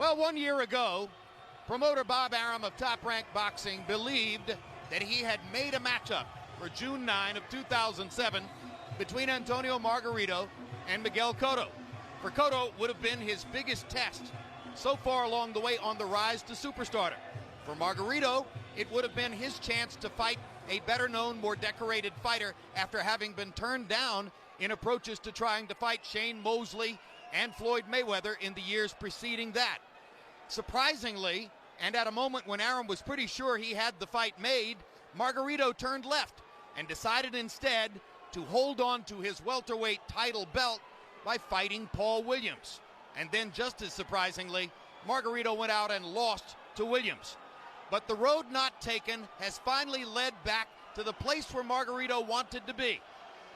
Well, 1 year ago, promoter Bob Arum of Top Rank Boxing believed that he had made a matchup for June 9 of 2007 between Antonio Margarito and Miguel Cotto. For Cotto, would have been his biggest test so far along the way on the rise to superstar. For Margarito, it would have been his chance to fight a better-known, more decorated fighter after having been turned down in approaches to trying to fight Shane Mosley and Floyd Mayweather in the years preceding that. Surprisingly, and at a moment when Arum was pretty sure he had the fight made, Margarito turned left and decided instead to hold on to his welterweight title belt by fighting Paul Williams. And then, just as surprisingly, Margarito went out and lost to Williams. But the road not taken has finally led back to the place where Margarito wanted to be.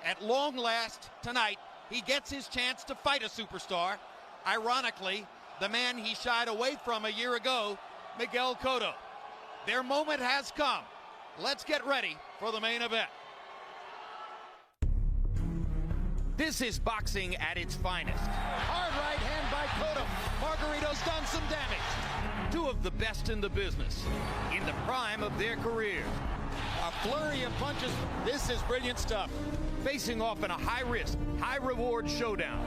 At long last, tonight, he gets his chance to fight a superstar. Ironically, the man he shied away from a year ago, Miguel Cotto. Their moment has come. Let's get ready for the main event. This is boxing at its finest. Hard right hand by Cotto. Margarito's done some damage. Two of the best in the business, in the prime of their career. A flurry of punches. This is brilliant stuff. Facing off in a high-risk, high-reward showdown.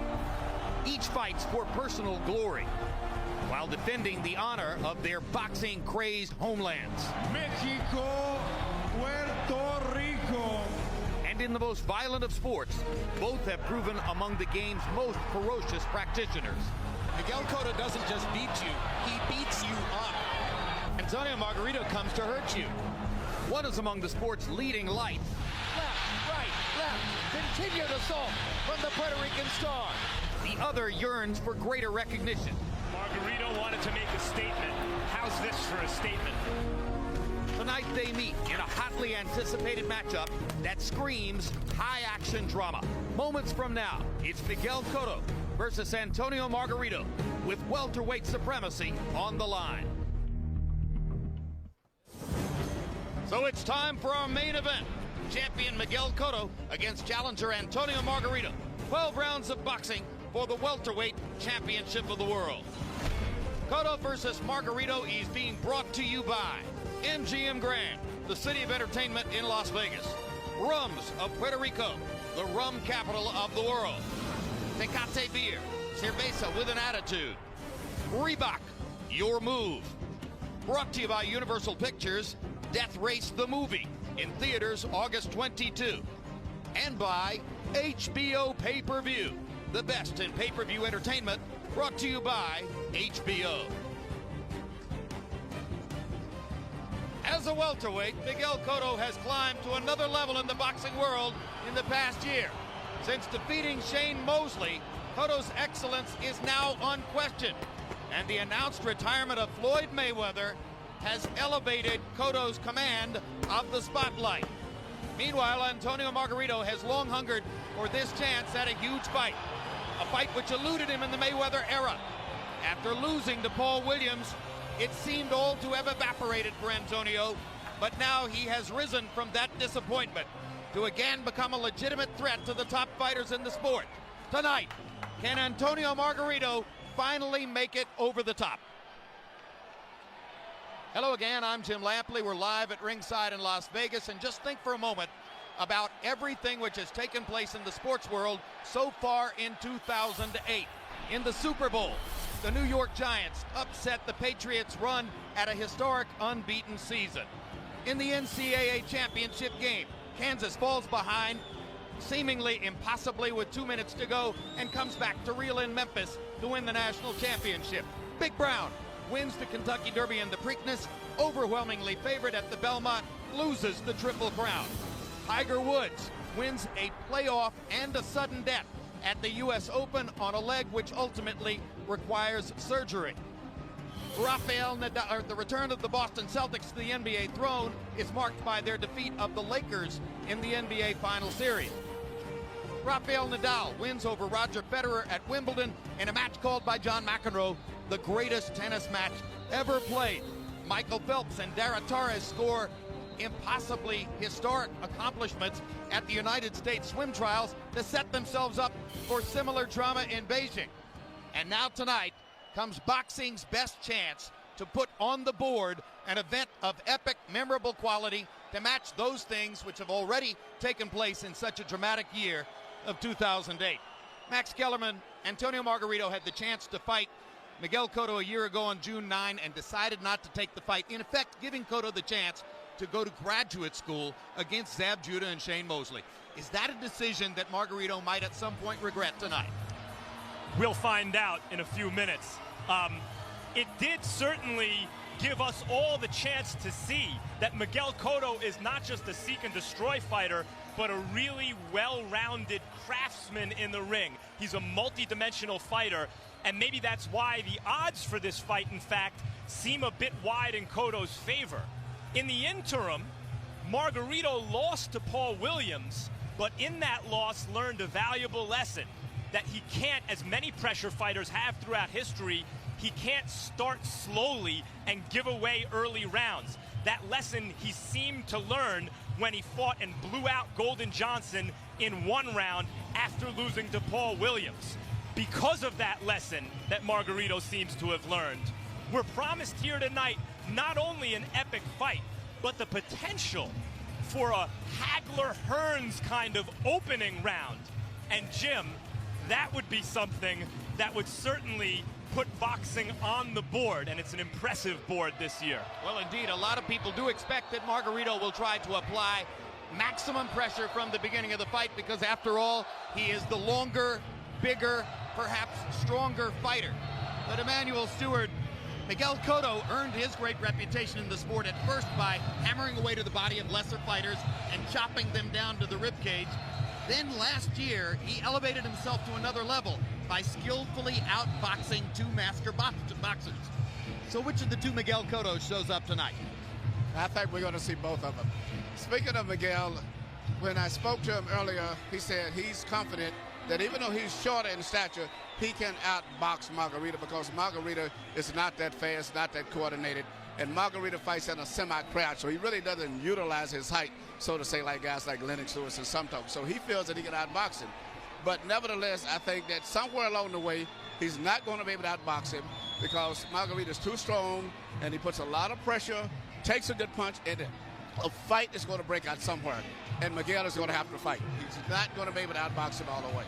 Each fights for personal glory, while defending the honor of their boxing-crazed homelands. Mexico, Puerto Rico. And in the most violent of sports, both have proven among the game's most ferocious practitioners. Miguel Cotto doesn't just beat you, he beats you up. Antonio Margarito comes to hurt you. One is among the sport's leading lights. Left, right, left. Continued assault from the Puerto Rican star. The other yearns for greater recognition. Margarito wanted to make a statement. How's this for a statement? Tonight they meet in a hotly anticipated matchup that screams high-action drama. Moments from now, it's Miguel Cotto versus Antonio Margarito, with welterweight supremacy on the line. So it's time for our main event. Champion Miguel Cotto against challenger Antonio Margarito. 12 rounds of boxing for the welterweight championship of the world. Cotto versus Margarito is being brought to you by MGM Grand, the city of entertainment in Las Vegas. Rums of Puerto Rico, the rum capital of the world. Tecate Beer, cerveza with an attitude. Reebok, your move. Brought to you by Universal Pictures, Death Race the movie, in theaters August 22. And by HBO Pay-Per-View, the best in pay-per-view entertainment, brought to you by HBO. As a welterweight, Miguel Cotto has climbed to another level in the boxing world in the past year. Since defeating Shane Mosley, Cotto's excellence is now unquestioned, and the announced retirement of Floyd Mayweather has elevated Cotto's command of the spotlight. Meanwhile, Antonio Margarito has long hungered for this chance at a huge fight, a fight which eluded him in the Mayweather era. After losing to Paul Williams, it seemed all to have evaporated for Antonio, but now he has risen from that disappointment to again become a legitimate threat to the top fighters in the sport. Tonight, can Antonio Margarito finally make it over the top? Hello again, I'm Jim Lampley. We're live at ringside in Las Vegas, and just think for a moment about everything which has taken place in the sports world so far in 2008. In the Super Bowl, the New York Giants upset the Patriots' run at a historic unbeaten season. In the NCAA championship game, Kansas falls behind, seemingly impossibly with 2 minutes to go, and comes back to reel in Memphis to win the national championship. Big Brown wins the Kentucky Derby and the Preakness, overwhelmingly favored at the Belmont, loses the Triple Crown. Tiger Woods wins a playoff and a sudden death at the U.S. Open on a leg which ultimately requires surgery. Rafael Nadal, the return of the Boston Celtics to the NBA throne is marked by their defeat of the Lakers in the NBA Final Series. Rafael Nadal wins over Roger Federer at Wimbledon in a match called by John McEnroe the greatest tennis match ever played. Michael Phelps and Dara Torres score impossibly historic accomplishments at the United States swim trials to set themselves up for similar drama in Beijing. And now tonight, comes boxing's best chance to put on the board an event of epic, memorable quality to match those things which have already taken place in such a dramatic year of 2008. Max Kellerman, Antonio Margarito had the chance to fight Miguel Cotto a year ago on June 9 and decided not to take the fight, in effect giving Cotto the chance to go to graduate school against Zab Judah and Shane Mosley. Is that a decision that Margarito might at some point regret tonight? We'll find out in a few minutes. It did certainly give us all the chance to see that Miguel Cotto is not just a seek and destroy fighter, but a really well-rounded craftsman in the ring. He's a multi-dimensional fighter, and maybe that's why the odds for this fight, in fact, seem a bit wide in Cotto's favor. In the interim, Margarito lost to Paul Williams, but in that loss learned a valuable lesson that he can't, as many pressure fighters have throughout history, he can't start slowly and give away early rounds. That lesson he seemed to learn when he fought and blew out Golden Johnson in one round after losing to Paul Williams. Because of that lesson that Margarito seems to have learned, we're promised here tonight not only an epic fight, but the potential for a Hagler-Hearns kind of opening round. And Jim, that would be something that would certainly put boxing on the board, and it's an impressive board this year. Well, indeed, a lot of people do expect that Margarito will try to apply maximum pressure from the beginning of the fight because, after all, he is the longer, bigger, perhaps stronger fighter. But Emmanuel Stewart, Miguel Cotto earned his great reputation in the sport at first by hammering away to the body of lesser fighters and chopping them down to the ribcage. Then last year, he elevated himself to another level by skillfully outboxing two master boxers. So which of the two Miguel Cottos shows up tonight? I think we're going to see both of them. Speaking of Miguel, when I spoke to him earlier, he said he's confident that even though he's shorter in stature, he can outbox Margarito because Margarito is not that fast, not that coordinated, and Margarito fights in a semi-crouch, so he really doesn't utilize his height, so to say, like guys like Lennox Lewis and Sumtok. So he feels that he can outbox him. But nevertheless, I think that somewhere along the way, he's not going to be able to outbox him because Margarito's too strong, and he puts a lot of pressure, takes a good punch, and a fight is going to break out somewhere, and Miguel is going to have to fight. He's not going to be able to outbox him all the way.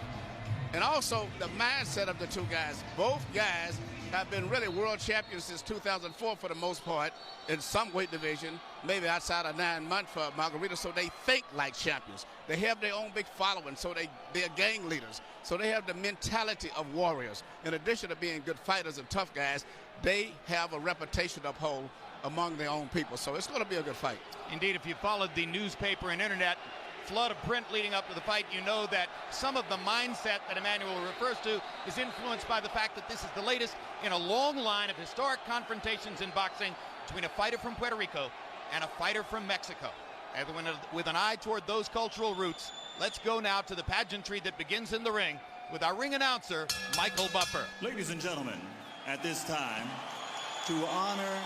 And also, the mindset of the two guys. Both guys have been really world champions since 2004 for the most part in some weight division, maybe outside of 9 months for Margarito, so they think like champions. They have their own big following, so they're gang leaders. So they have the mentality of warriors. In addition to being good fighters and tough guys, they have a reputation to uphold among their own people. So it's going to be a good fight. Indeed, if you followed the newspaper and internet flood of print leading up to the fight, you know that some of the mindset that Emmanuel refers to is influenced by the fact that this is the latest in a long line of historic confrontations in boxing between a fighter from Puerto Rico and a fighter from Mexico. And with an eye toward those cultural roots, let's go now to the pageantry that begins in the ring with our ring announcer, Michael Buffer. Ladies and gentlemen, at this time, to honor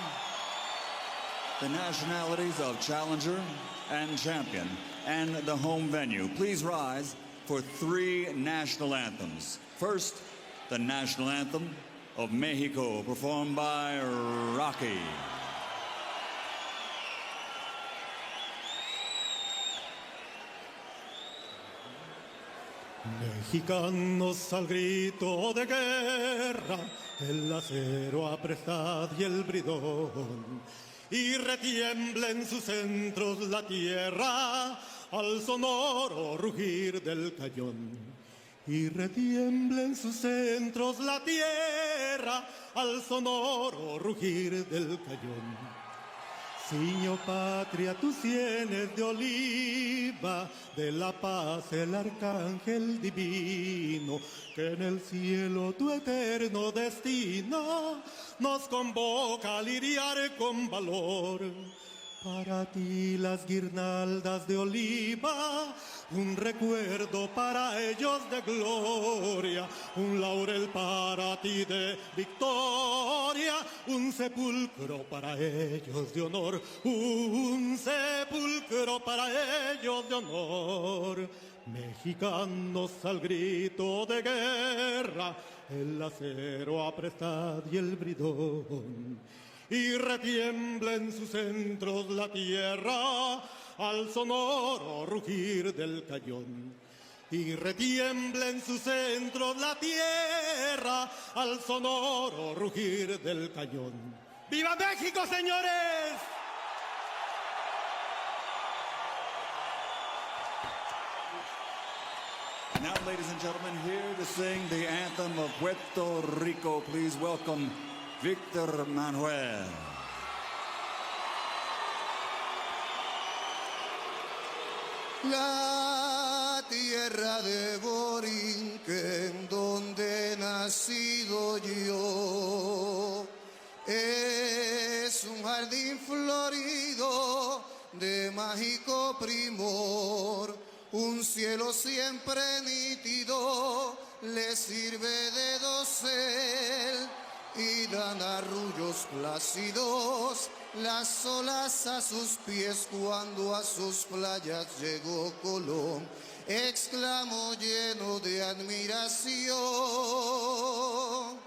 the nationalities of challenger and champion and the home venue, please rise for 3 national anthems. First, the national anthem of Mexico, performed by Rocky. Mexicanos al grito de guerra, el acero apresad y el bridón, y retiembla en sus centros la tierra al sonoro rugir del cañón. Y retiembla en sus centros la tierra al sonoro rugir del cañón. Ciño patria, tus sienes de oliva, de la paz el arcángel divino, que en el cielo tu eterno destino nos convoca a lidiar con valor. Para ti las guirnaldas de oliva, un recuerdo para ellos de gloria, un laurel para ti de victoria, un sepulcro para ellos de honor, un sepulcro para ellos de honor. Mexicanos al grito de guerra, el acero aprestad y el bridón, y retiembla en sus centros la tierra al sonoro rugir del cañón. Y retiembla en sus centros la tierra al sonoro rugir del cañón. ¡Viva México, señores! Now, ladies and gentlemen, here to sing the anthem of Puerto Rico, please welcome Victor Manuel. La tierra de Borinquen, donde he nacido yo, es un jardín florido de mágico primor, un cielo siempre nítido le sirve de dosel y dan arrullos plácidos las olas a sus pies cuando a sus playas llegó Colón. Exclamó lleno de admiración: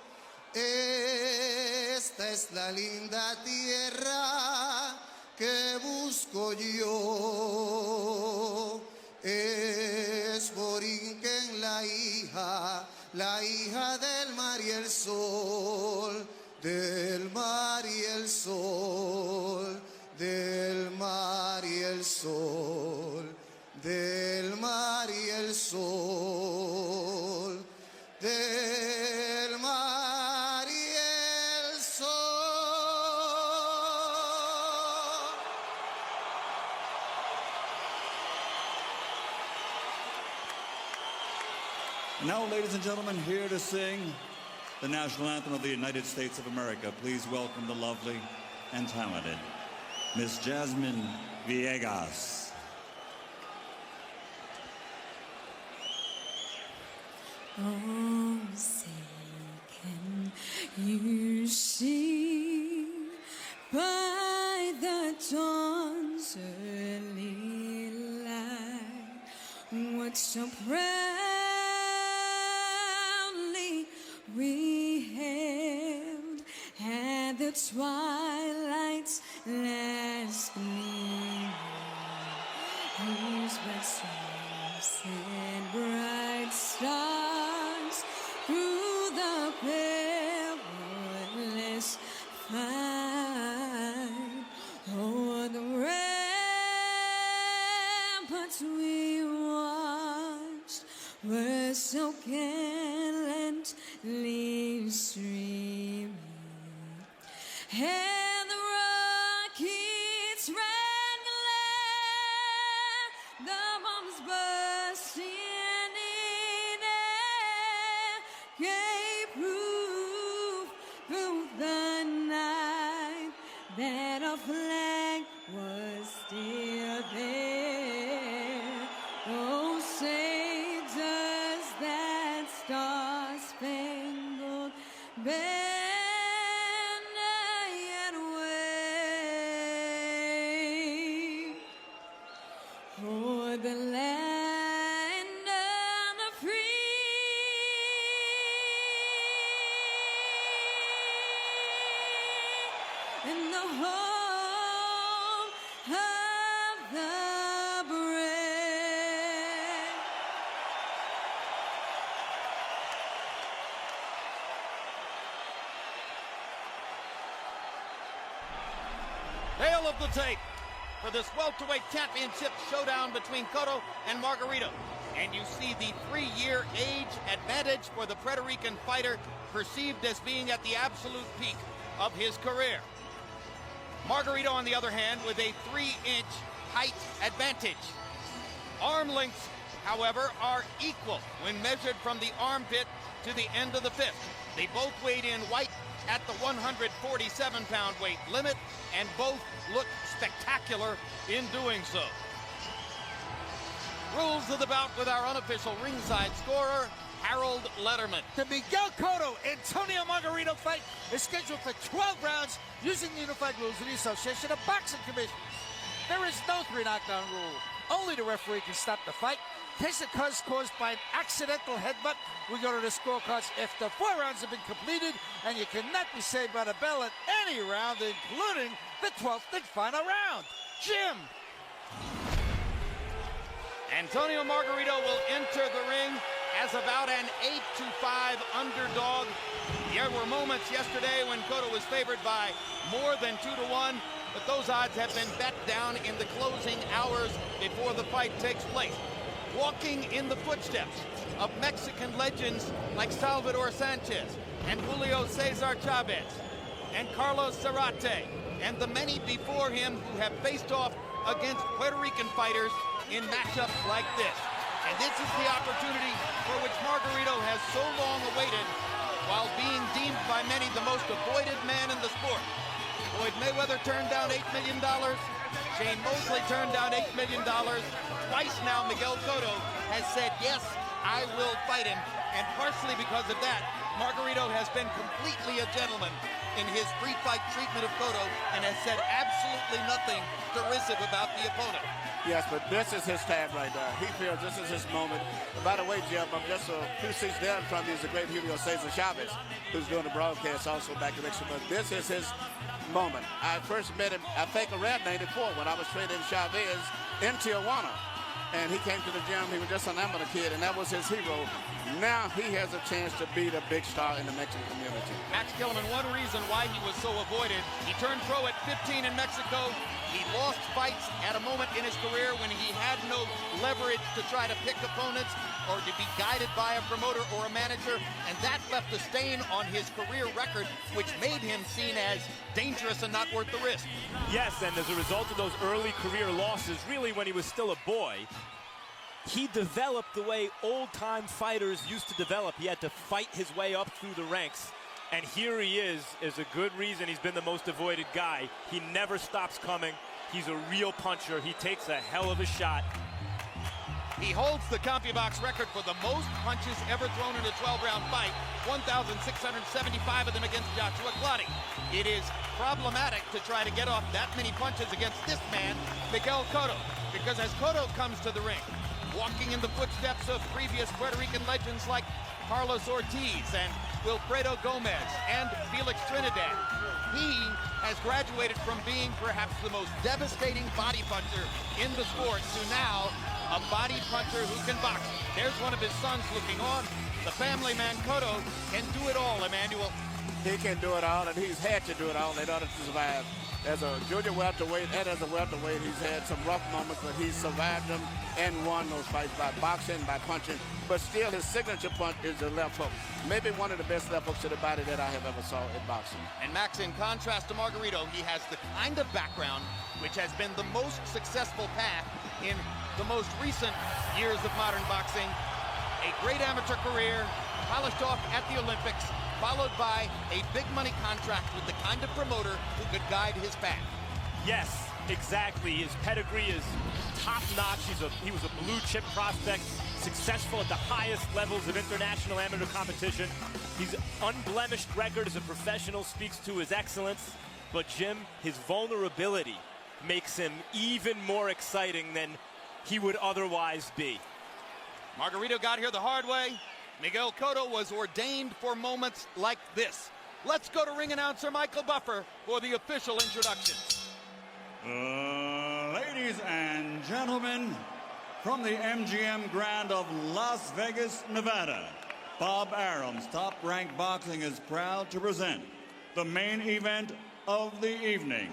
esta es la linda tierra que busco yo. Es Borinquen la hija del mar y el sol, del mar y el sol, del mar y el sol, del mar y el sol, del mar y el sol. Now, ladies and gentlemen, here to sing the national anthem of the United States of America, please welcome the lovely and talented Miss Jasmine Villegas. Oh, say, can you see by the dawn's early light what so proudly we hailed at the twilight's last gleaming, whose bright stars and bright stars through the perilous fight o'er the ramparts we watched were so gallantly streaming, and the rockets ran glare, the bombs bursting in air gave proof through the night that our flag was still there. Oh, say does that star-spangled banner yet wave o'er the land of the free and the home of the brave. Tale of the tape for this welterweight championship showdown between Cotto and Margarito. And you see the 3-year age advantage for the Puerto Rican fighter, perceived as being at the absolute peak of his career. Margarito, on the other hand, with a 3-inch height advantage. Arm lengths, however, are equal when measured from the armpit to the end of the fist. They both weighed in white at the 147-pound weight limit, and both look spectacular in doing so. Rules of the bout with our unofficial ringside scorer, Harold Letterman. The Miguel Cotto Antonio Margarito fight is scheduled for 12 rounds using the unified rules of the Association of Boxing Commissions. There is no 3 knockdown rule. Only the referee can stop the fight. case of cuts caused by an accidental headbutt, we go to the scorecards after 4 rounds have been completed, and you cannot be saved by the bell at any round, including the 12th and final round. Jim. Antonio Margarito will enter the ring as about an 8-5 underdog. There were moments yesterday when Cotto was favored by more than 2-1, but those odds have been bet down in the closing hours before the fight takes place. Walking in the footsteps of Mexican legends like Salvador Sanchez and Julio Cesar Chavez and Carlos Zarate and the many before him who have faced off against Puerto Rican fighters in matchups like this. And this is the opportunity for which Margarito has so long awaited, while being deemed by many the most avoided man in the sport. Floyd Mayweather turned down $8 million. Shane Mosley turned down $8 million. Twice now, Miguel Cotto has said, yes, I will fight him. And partially because of that, Margarito has been completely a gentleman in his pre-fight treatment of Cotto and has said absolutely nothing derisive about the opponent. Yes, but this is his time right now. He feels this is his moment. And by the way, Jim, I'm just a few seats down from you is the great Julio Cesar Chavez, who's doing the broadcast also back in Mexico. But this is his moment. I first met him, I think, around 94 when I was training Chavez in Tijuana. And he came to the gym. He was just an amateur kid, and that was his hero. Now he has a chance to be the big star in the Mexican community. Max Kellerman, one reason why he was so avoided, he turned pro at 15 in Mexico. He lost fights at a moment in his career when he had no leverage to try to pick opponents or to be guided by a promoter or a manager, and that left a stain on his career record, which made him seen as dangerous and not worth the risk. Yes, and as a result of those early career losses, really when he was still a boy, he developed the way old-time fighters used to develop. He had to fight his way up through the ranks. And here he is a good reason he's been the most avoided guy. He never stops coming. He's a real puncher. He takes a hell of a shot. He holds the CompuBox record for the most punches ever thrown in a 12-round fight, 1,675 of them against Joshua Clottey. It is problematic to try to get off that many punches against this man, Miguel Cotto, because as Cotto comes to the ring, walking in the footsteps of previous Puerto Rican legends like Carlos Ortiz and Wilfredo Gomez and Felix Trinidad, he has graduated from being perhaps the most devastating body puncher in the sport to now a body puncher who can box. There's one of his sons looking on. The family man Cotto can do it all, Emmanuel. He can do it all, and he's had to do it all in order to survive. As a junior welterweight and as a welterweight, he's had some rough moments, but he's survived them and won those fights by boxing, by punching. But still, his signature punch is the left hook. Maybe one of the best left hooks to the body that I have ever saw in boxing. And Max, in contrast to Margarito, he has the kind of background which has been the most successful path in the most recent years of modern boxing. A great amateur career, polished off at the Olympics, followed by a big money contract with the kind of promoter who could guide his path. Yes, exactly. His pedigree is top-notch. He was a blue-chip prospect, successful at the highest levels of international amateur competition. His unblemished record as a professional speaks to his excellence. But, Jim, his vulnerability makes him even more exciting than he would otherwise be. Margarito got here the hard way. Miguel Cotto was ordained for moments like this. Let's go to ring announcer Michael Buffer for the official introduction. Ladies and gentlemen, from the MGM Grand of Las Vegas, Nevada, Bob Arum's Top Rank Boxing is proud to present the main event of the evening.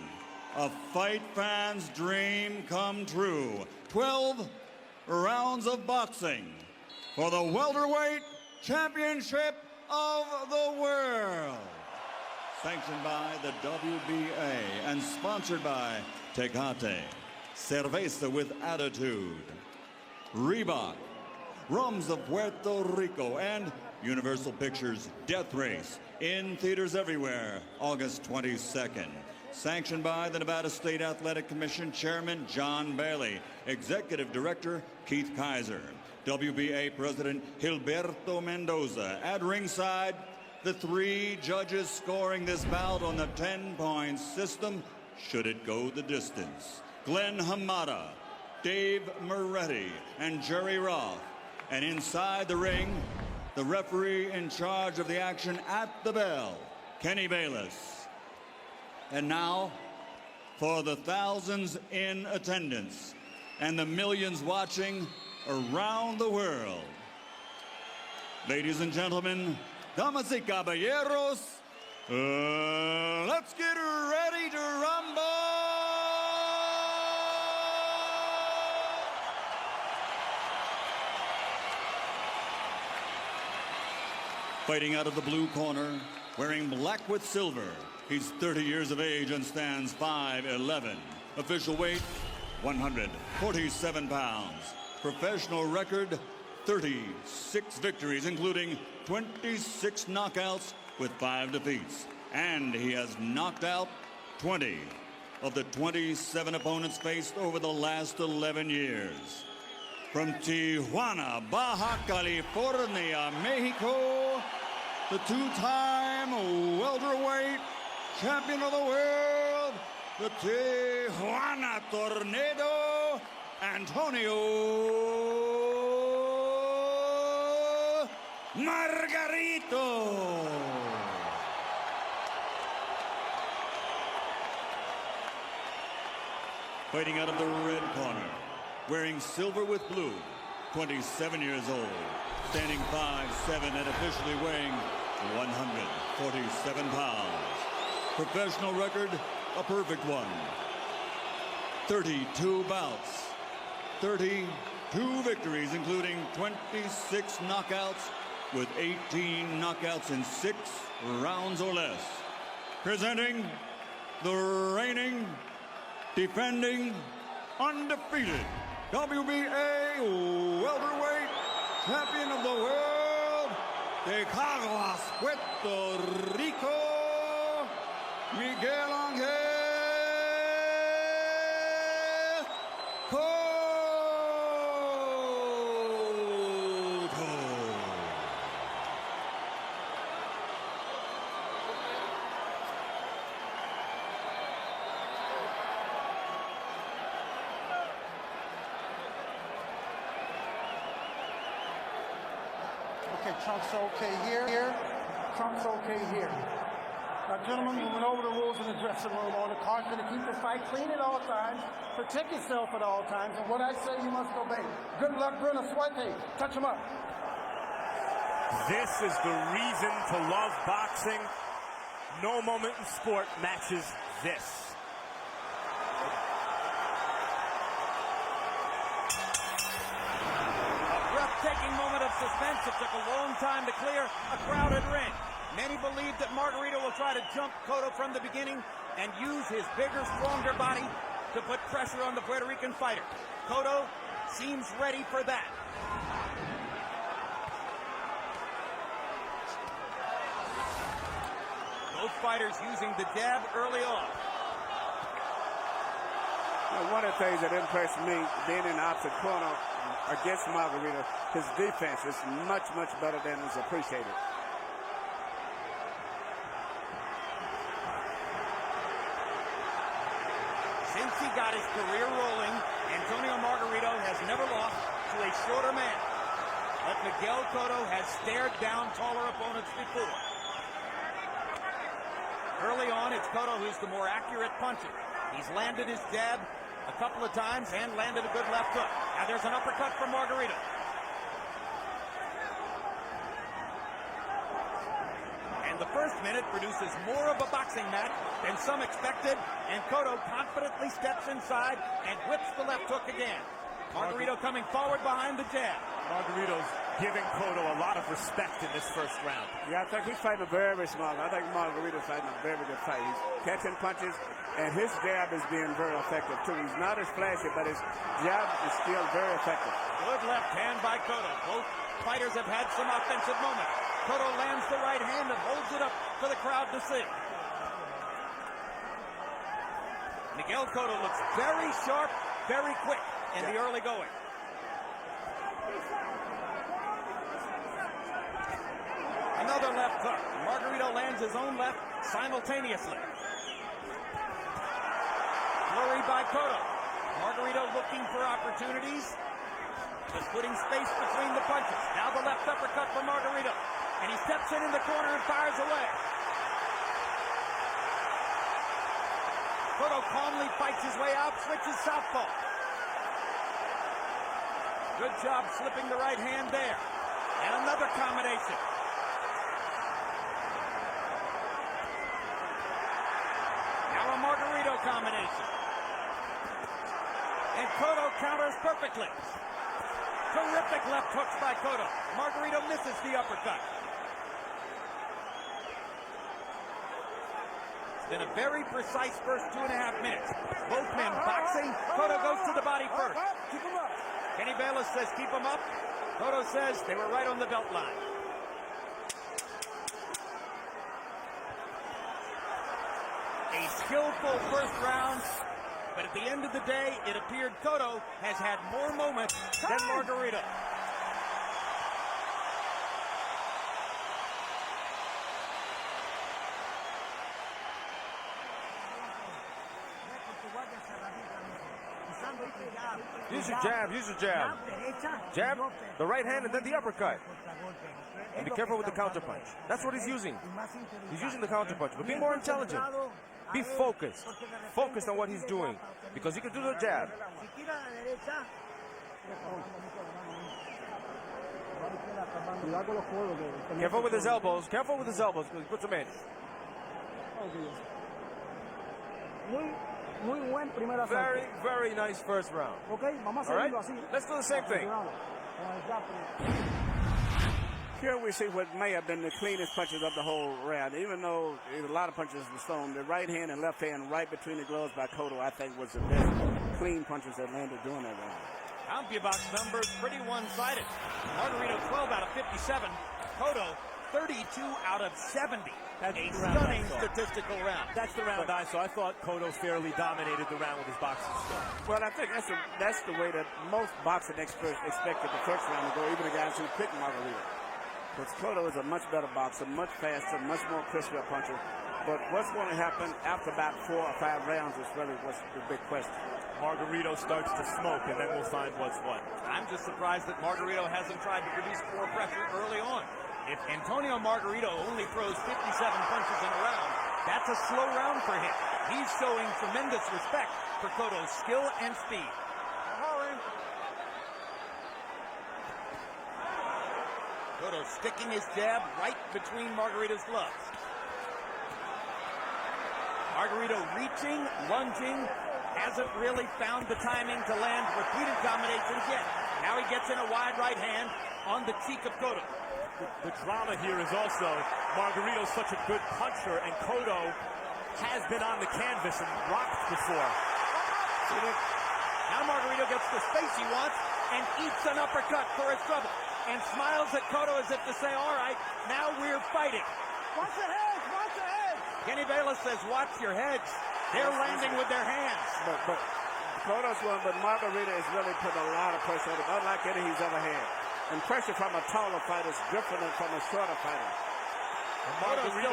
A fight fan's dream come true. 12 rounds of boxing for the welterweight championship of the world. Sanctioned by the WBA and sponsored by Tecate, Cerveza with Attitude, Reebok, Rums of Puerto Rico, and Universal Pictures' Death Race in theaters everywhere, August 22nd. Sanctioned by the Nevada State Athletic Commission Chairman John Bailey, Executive Director Keith Kaiser, WBA President Gilberto Mendoza. At ringside, the 3 judges scoring this bout on the 10-point system, should it go the distance. Glenn Hamada, Dave Moretti, and Jerry Roth. And inside the ring, the referee in charge of the action at the bell, Kenny Bayless. And now, for the thousands in attendance and the millions watching around the world. Ladies and gentlemen, damas y caballeros, let's get ready to rumble! Fighting out of the blue corner, wearing black with silver, he's 30 years of age and stands 5'11". Official weight, 147 pounds. Professional record, 36 victories, including 26 knockouts with 5 defeats. And he has knocked out 20 of the 27 opponents faced over the last 11 years. From Tijuana, Baja California, Mexico, the two-time welterweight champion of the world, the Tijuana Tornado, Antonio Margarito. Fighting out of the red corner, wearing silver with blue, 27 years old, standing 5'7" and officially weighing 147 pounds. Professional record, a perfect one. 32 bouts, 32 victories, including 26 knockouts, with 18 knockouts in 6 rounds or less. Presenting the reigning, defending, undefeated WBA welterweight champion of the world, de Caguas, Puerto Rico, Miguel Cotto. Okay, Trump's okay here. Trump's okay here. Now, gentlemen, we went over the rules in the dressing room. On the caution to keep the fight clean at all times, protect yourself at all times, and what I say you must obey. Good luck, Bruno Suete. Touch him up. This is the reason to love boxing. No moment in sport matches this. Breathtaking moment of suspense. It took a long time to clear a crowded ring. Many believe that Margarito will try to jump Cotto from the beginning and use his bigger, stronger body to put pressure on the Puerto Rican fighter. Cotto seems ready for that. Both fighters using the jab early on. One of the things that impressed me being in the opposite corner against Margarito, his defense is much, much better than is appreciated. Since he got his career rolling, Antonio Margarito has never lost to a shorter man. But Miguel Cotto has stared down taller opponents before. Early on, it's Cotto who's the more accurate puncher. He's landed his jab a couple of times and landed a good left hook. Now there's an uppercut from Margarito. And the first minute produces more of a boxing match than some expected, and Cotto confidently steps inside and whips the left hook again. Margarito coming forward behind the jab. Margarito's giving Cotto a lot of respect in this first round. Yeah, I think he's fighting a very, very smart. I think Margarito's fighting a very good fight. He's catching punches, and his jab is being very effective, too. He's not as flashy, but his jab is still very effective. Good left hand by Cotto. Both fighters have had some offensive moments. Cotto lands the right hand and holds it up for the crowd to see. Miguel Cotto looks very sharp, very quick in the early going. Another left hook. Margarito lands his own left simultaneously. Flurry by Cotto. Margarito looking for opportunities. Just putting space between the punches. Now the left uppercut from Margarito. And he steps in the corner and fires away. Cotto calmly fights his way out, switches southpaw. Good job slipping the right hand there. And another combination. Now a Margarito combination. And Cotto counters perfectly. Terrific left hooks by Cotto. Margarito misses the uppercut. It's been a very precise first 2.5 minutes. Both men boxing. Cotto goes to the body first. Kenny Bayless says keep him up. Cotto says they were right on the belt line. A skillful first round, but at the end of the day, it appeared Cotto has had more moments than Margarito. Use your jab, use your jab. Jab, the right hand, and then the uppercut. And be careful with the counterpunch. That's what he's using. He's using the counterpunch, but be more intelligent. Be focused. Focused on what he's doing, because he can do the jab. Careful with his elbows. Careful with his elbows, because he puts them in. Very, very nice first round. All right, let's do the same thing. Here we see what may have been the cleanest punches of the whole round. Even though a lot of punches were thrown, the right hand and left hand right between the gloves by Cotto, I think, was the best clean punches that landed during that round. CompuBox numbers pretty one-sided. Margarito 12 out of 57. Cotto 32 out of 70. That's a stunning statistical round. That's the round I saw. I thought Cotto fairly dominated the round with his boxing skill. Well, I think that's the way that most boxing experts expected the first round to go, even the guys who picked Margarito. Because Cotto is a much better boxer, much faster, much more crisper puncher. But what's going to happen after about 4 or 5 rounds is really what's the big question. Margarito starts to smoke, and then we'll find what's what. I'm just surprised that Margarito hasn't tried to produce more pressure early on. If Antonio Margarito only throws 57 punches in a round, that's a slow round for him. He's showing tremendous respect for Cotto's skill and speed. Cotto sticking his jab right between Margarito's gloves. Margarito reaching, lunging, hasn't really found the timing to land repeated combinations yet. Now he gets in a wide right hand on the cheek of Cotto. The drama here is also Margarito's such a good puncher, and Cotto has been on the canvas and rocked before. Now Margarito gets the space he wants and eats an uppercut for his trouble and smiles at Cotto as if to say, all right, now we're fighting. Watch your heads, watch your heads. Kenny Bayless says, watch your heads. They're landing with their hands. But Cotto's one, but Margarito has really put a lot of pressure on him, unlike any he's ever had. And pressure from a taller fighter is different than from a shorter fighter. Margarito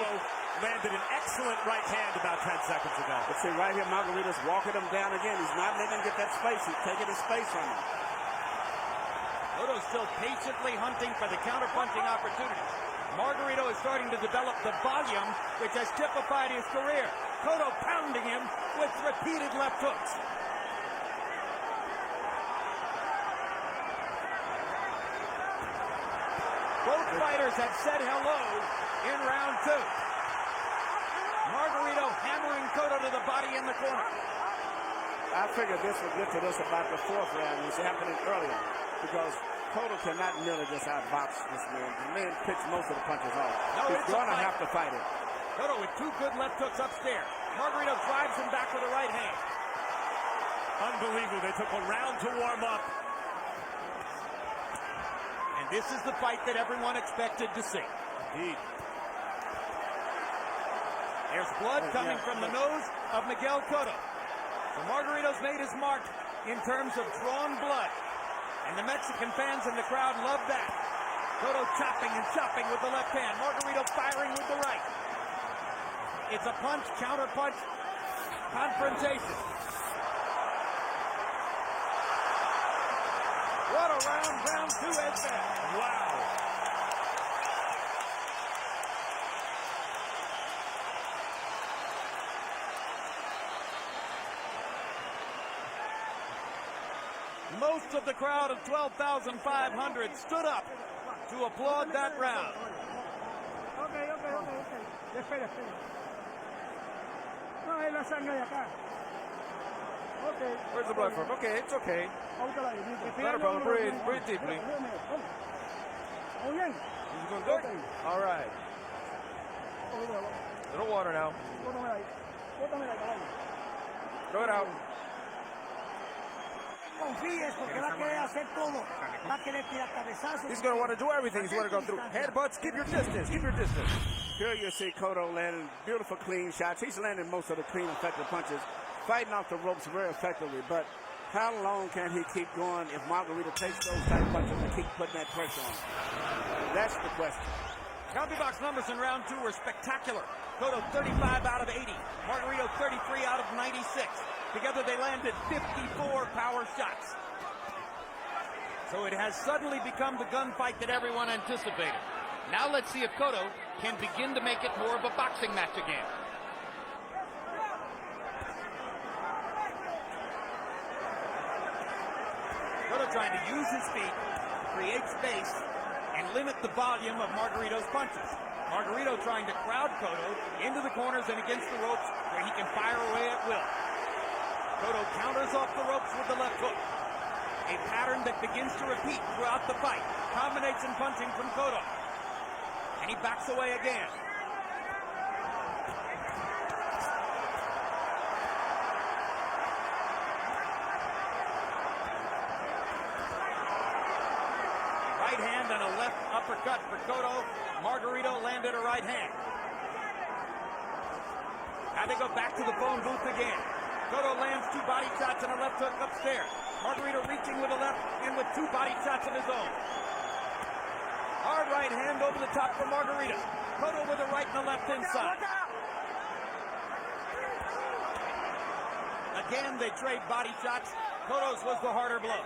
landed an excellent right hand about 10 seconds ago. But see, right here, Margarito's walking him down again. He's not letting him get that space. He's taking his space from him. Cotto's still patiently hunting for the counter-punching opportunities. Margarito is starting to develop the volume which has typified his career. Cotto pounding him with repeated left hooks. Both fighters have said hello in round 2. Margarito hammering Cotto to the body in the corner. I figured this would get to this about the 4th round. It's happening earlier because Cotto cannot merely just outbox this man. The man picks most of the punches off. No, he's going to have to fight it. Cotto with 2 good left hooks upstairs. Margarito drives him back with a right hand. Unbelievable. They took a round to warm up. And this is the fight that everyone expected to see. Indeed. There's blood coming from the nose of Miguel Cotto. So Margarito's made his mark in terms of drawn blood. And the Mexican fans in the crowd love that. Cotto chopping and chopping with the left hand. Margarito firing with the right. It's a punch, counter punch, confrontation. around. Round 2 is there. Wow. Most of the crowd of 12,500 stood up to applaud that round. Okay. Espera. No, es la sangre de acá. Okay. Where's the blood from? Okay, it's okay. Not a problem. Breathe deeply. Muy bien. He's doing good. All right. Little water now. Throw it out. He's going to want to do everything. He's going to go through headbutts. Keep your distance. Keep your distance. Here you see Cotto landing beautiful clean shots. He's landing most of the clean, effective punches, fighting off the ropes very effectively. But how long can he keep going if Margarito takes those type punches and keep putting that pressure on him? That's the question. County box numbers in round 2 were spectacular. Cotto 35 out of 80. Margarito 33 out of 96. Together they landed 54 power shots. So it has suddenly become the gunfight that everyone anticipated. Now let's see if Cotto can begin to make it more of a boxing match again. Cotto trying to use his feet, create space, and limit the volume of Margarito's punches. Margarito trying to crowd Cotto into the corners and against the ropes where he can fire away at will. Cotto counters off the ropes with the left hook. A pattern that begins to repeat throughout the fight. Combination punching from Cotto. And he backs away again. Right hand and a left uppercut for Cotto. Margarito landed a right hand. Now they go back to the phone booth again. Cotto lands 2 body shots and a left hook upstairs. Margarito reaching with a left and with 2 body shots of his own. Hard right hand over the top for Margarito. Cotto with a right and a left inside. Again, they trade body shots. Cotto's was the harder blow.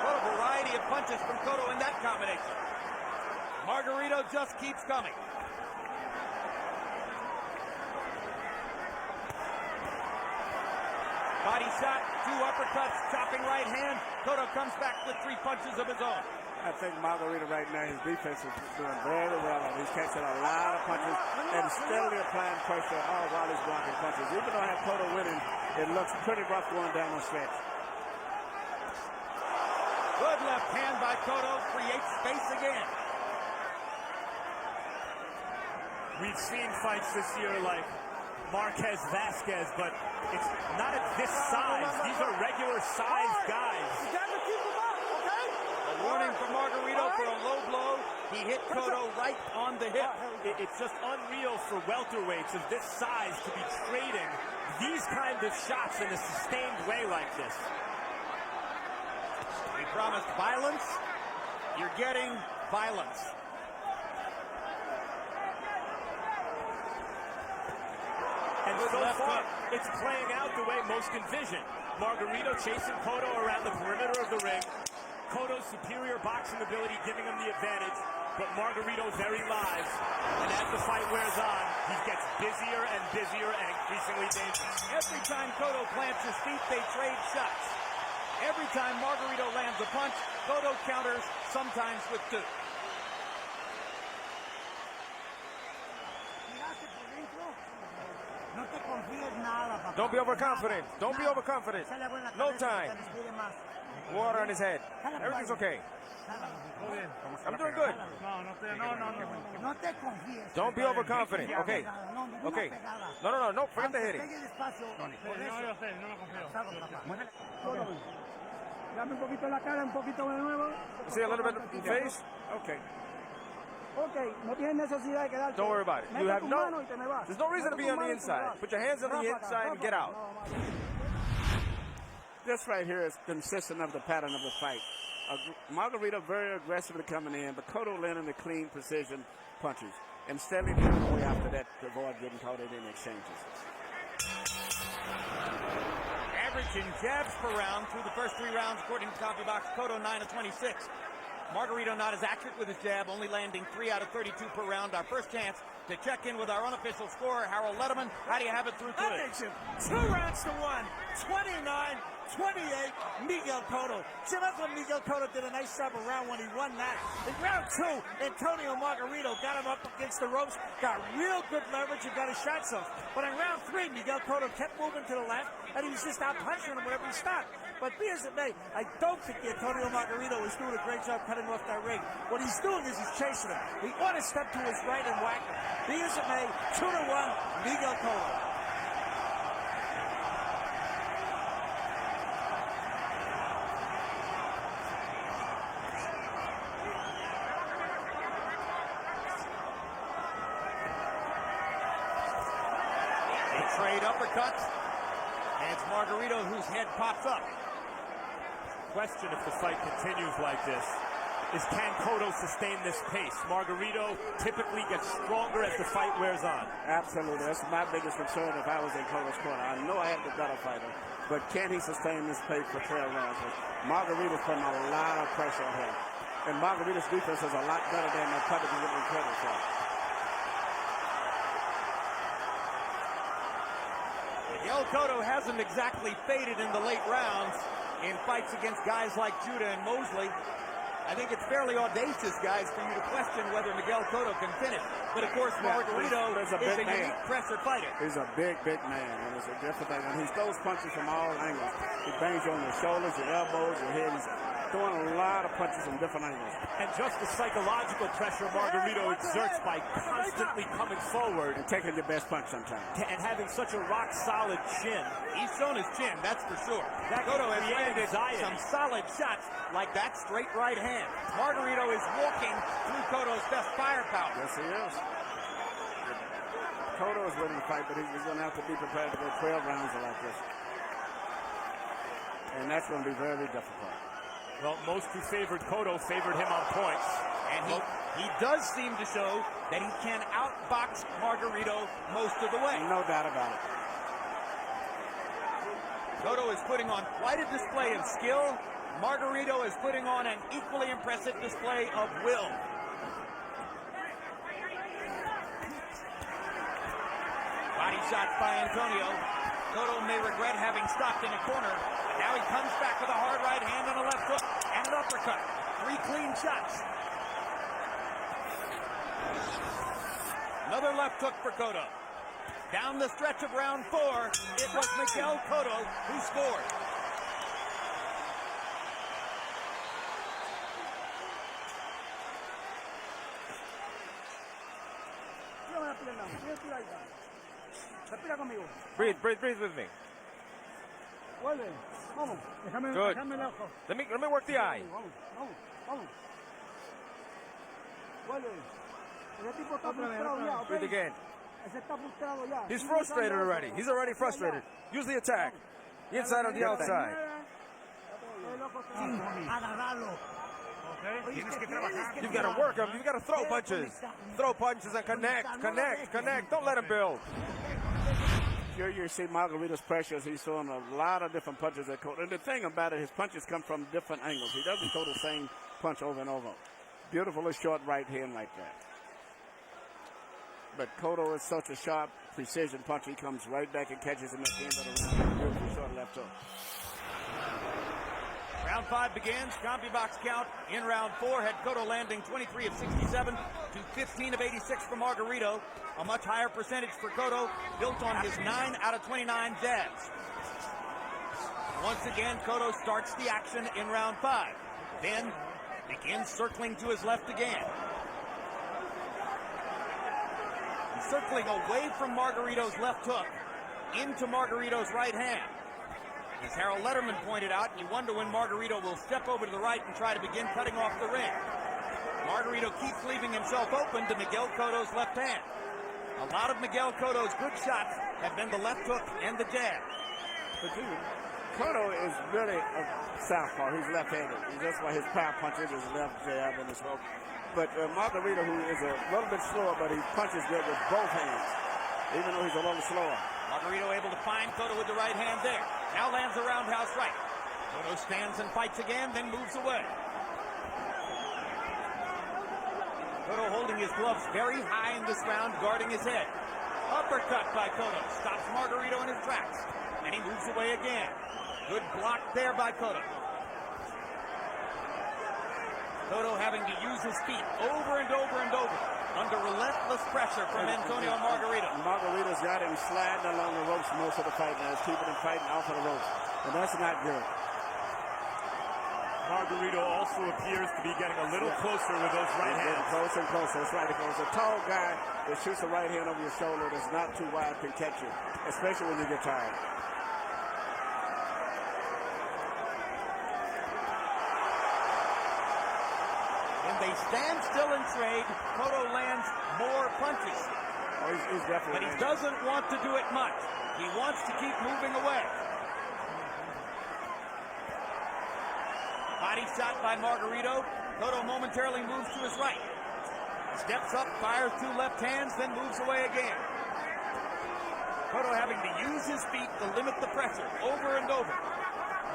What a variety of punches from Cotto in that combination. Margarito just keeps coming. Body shot, 2 uppercuts, chopping right hand. Cotto comes back with 3 punches of his own. I think Margarito right now, his defense is doing very well. He's catching a lot of punches and steadily applying pressure all while he's blocking punches. Even though I have Cotto winning, it looks pretty rough going down the stretch. Good left hand by Cotto, creates space again. We've seen fights this year like Marquez Vasquez, but it's not at this size. These are regular sized guys. A warning for Margarito for a low blow. He hit Cotto right on the hip. It's just unreal for welterweights of this size to be trading these kind of shots in a sustained way like this. We promised violence. You're getting violence. And so far, it's playing out the way most envisioned. Margarito chasing Cotto around the perimeter of the ring. Cotto's superior boxing ability giving him the advantage, but Margarito very live. And as the fight wears on, he gets busier and busier and increasingly dangerous. Every time Cotto plants his feet, they trade shots. Every time Margarito lands a punch, Cotto counters, sometimes with 2. Don't be overconfident. Don't be overconfident. No time. Water on his head. Everything's okay. I'm doing good. Don't be overconfident. Okay. Okay. No. Forget the hitting. See a little bit in the face? Okay. Don't worry about it. You have there's no reason to be on the inside. Put your hands on the inside and get out. This right here is consistent of the pattern of the fight. Margarito very aggressively coming in, but Cotto landing the clean precision punches and steadily moving away after that to avoid getting caught in exchanges. average in jabs per round through the first 3 rounds, according to CompuBox. Cotto 9 of 26. Margarito not as accurate with his jab, only landing 3 out of 32 per round. Our first chance to check in with our unofficial scorer, Harold Letterman. How do you have it through That today? makes it 2 rounds to 1. 29-28, Miguel Cotto. Jim, I thought Miguel Cotto did a nice job of round 1. He won that. In round 2, Antonio Margarito got him up against the ropes, got real good leverage and got his shots off. But in round 3, Miguel Cotto kept moving to the left, and he was just out punching him whenever he stopped. But be as it may, I don't think Antonio Margarito is doing a great job cutting off that ring. What he's doing is he's chasing him. He ought to step to his right and whack him. Be as it may, 2-1, Miguel Cotto. Trade uppercuts, and it's Margarito whose head pops up. Question if the fight continues like this is, can Cotto sustain this pace? Margarito typically gets stronger as the fight wears on. Absolutely. That's my biggest concern if I was in Cotto's corner. I know I have the better fighter, but can he sustain this pace for 12 rounds? Margarito's putting a lot of pressure on him, and Margarito's defense is a lot better than the public is giving credit for. Miguel Cotto hasn't exactly faded in the late rounds in fights against guys like Judah and Mosley. I think it's fairly audacious, guys, for you to question whether Miguel Cotto can finish. But, of course, Margarito is a unique pressure fighter. He's a big man, and it's a different thing. And he throws punches from all angles. He bangs you on your shoulders, your elbows, your head. He's throwing a lot of punches from different angles. And just the psychological pressure Margarito exerts by constantly coming forward. And taking your best punch sometimes. And having such a rock-solid chin. He's shown his chin, that's for sure. Cotto has landed some solid shots like that straight right hand. Margarito is walking through Cotto's best firepower. Yes, he is. Cotto is winning the fight, but he's going to have to be prepared to go 12 rounds like this. And that's going to be very difficult. Well, most who favored Cotto favored him on points. And he does seem to show that he can outbox Margarito most of the way. No doubt about it. Cotto is putting on quite a display of skill. Margarito is putting on an equally impressive display of will. Body shots by Antonio. Cotto may regret having stopped in a corner. Now he comes back with a hard right hand and a left hook and an uppercut. 3 clean shots. Another left hook for Cotto. Down the stretch of round 4, it was Miguel Cotto who scored. Breathe with me. Good. Let me work the eye. Breathe again. He's frustrated already. He's already frustrated. Use the attack. The inside on the outside. You've got to work him. You've got to throw punches. Throw punches and connect. Don't let him build. Here you see Margarito's pressures. He's throwing a lot of different punches at Cotto. And the thing about it, his punches come from different angles. He doesn't throw the same punch over and over. Beautifully short right hand like that. But Cotto is such a sharp, precision punch. He comes right back and catches him at the end of the round. Beautiful short left hook. Round 5 begins. CompuBox count in round 4 had Cotto landing 23 of 67 to 15 of 86 for Margarito. A much higher percentage for Cotto, built on his 9 out of 29 jabs. Once again, Cotto starts the action in round 5. Then begins circling to his left again. He's circling away from Margarito's left hook into Margarito's right hand. As Harold Letterman pointed out, you wonder when Margarito will step over to the right and try to begin cutting off the ring. Margarito keeps leaving himself open to Miguel Cotto's left hand. A lot of Miguel Cotto's good shots have been the left hook and the jab. But Cotto is really a southpaw. He's left-handed. That's why his power punches his left jab and his hook. But Margarito, who is a little bit slower, but he punches good with both hands, even though he's a little slower. Margarito able to find Cotto with the right hand there. Now lands a roundhouse right. Cotto stands and fights again, then moves away. Cotto holding his gloves very high in this round, guarding his head. Uppercut by Cotto. Stops Margarito in his tracks. And he moves away again. Good block there by Cotto. Cotto having to use his feet over and over and over under relentless pressure from Antonio Margarito. Margarito's got him sliding along the ropes most of the fight now. He's keeping him fighting off of the ropes. And that's not good. Margarito also appears to be getting a little closer with those right hands. Getting closer and closer. That's right. Because a tall guy that shoots a right hand over your shoulder that's not too wide can catch you, especially when you get tired. When they stand still and trade, Cotto lands more punches. Oh, he's definitely. But he doesn't want to do it much. He wants to keep moving away. Body shot by Margarito. Cotto momentarily moves to his right. Steps up, fires 2 left hands, then moves away again. Cotto having to use his feet to limit the pressure over and over.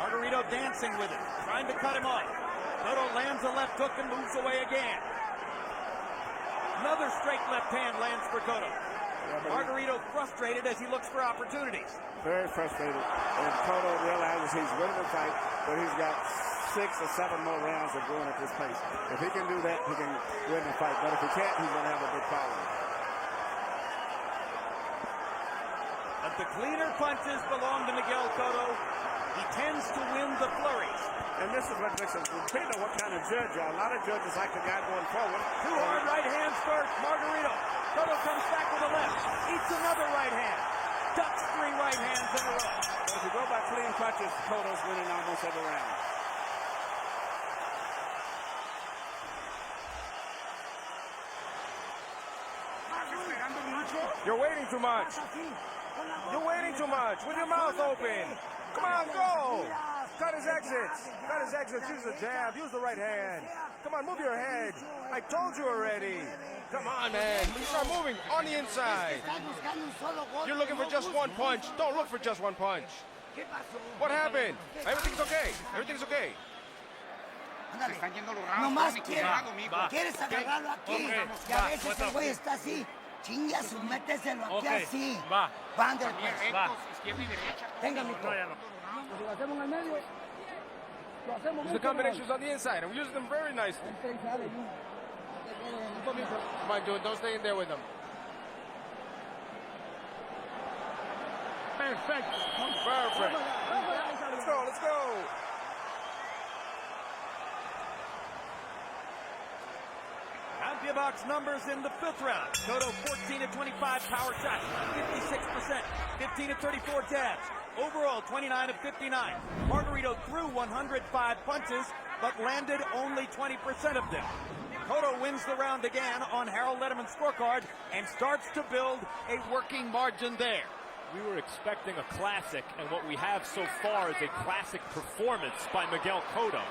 Margarito dancing with it, trying to cut him off. Cotto lands a left hook and moves away again. Another straight left hand lands for Cotto. Margarito frustrated as he looks for opportunities. Very frustrated. And Cotto realizes he's winning the fight, but he's got 6 or 7 more rounds of going at this pace. If he can do that, he can win the fight. But if he can't, he's going to have a big problem. But the cleaner punches belong to Miguel Cotto. He tends to win the flurries. And this is what makes it, depending on what kind of judge you are. A lot of judges like the guy going forward. 2 hard right hands first. Margarito. Cotto comes back with a left. Eats another right hand. Ducks 3 right hands in a row. If you go by clean punches, Cotto's winning almost every round. You're waiting too much. You're waiting too much. With your mouth open. Come on, go. Cut his exits. Cut his exits. Use the jab. Use the right hand. Come on, move your head. I told you already. Come on, man. You start moving on the inside. You're looking for just one punch. Don't look for just one punch. What happened? Everything's okay. Everything's okay. Nomás quieres agarrarlo aquí. Y a veces el güey está así. Chinga su, méteselo aquí así. Va. Vander, pues. Va. Tenga mi co. Lo hacemos en el medio. Lo hacemos. The combinations on the inside, and we use them very nicely. Come on, dude. Don't stay in there with them. Perfect. Perfect. Let's go. Let's go. Box numbers in the 5th round. Cotto 14 of 25 power shots, 56%, 15 of 34 jabs. Overall, 29 of 59. Margarito threw 105 punches, but landed only 20% of them. Cotto wins the round again on Harold Letterman's scorecard and starts to build a working margin there. We were expecting a classic, and what we have so far is a classic performance by Miguel Cotto.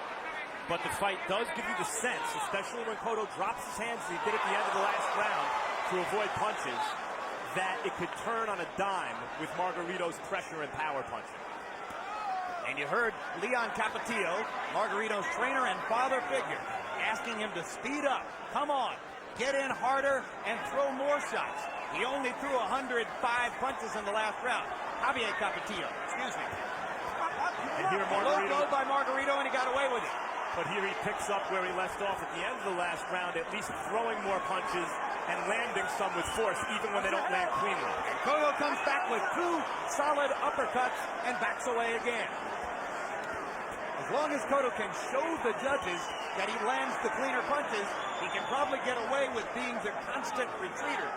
But the fight does give you the sense, especially when Cotto drops his hands as he did at the end of the last round to avoid punches, that it could turn on a dime with Margarito's pressure and power punching. And you heard Leon Capetillo, Margarito's trainer and father figure, asking him to speed up. Come on, get in harder and throw more shots. He only threw 105 punches in the last round. Javier Capetillo, excuse me. And here Margarito. Low blow by Margarito, and he got away with it. But here he picks up where he left off at the end of the last round, at least throwing more punches and landing some with force, even when they don't land cleanly. And Cotto comes back with 2 solid uppercuts and backs away again. As long as Cotto can show the judges that he lands the cleaner punches, he can probably get away with being the constant retreater.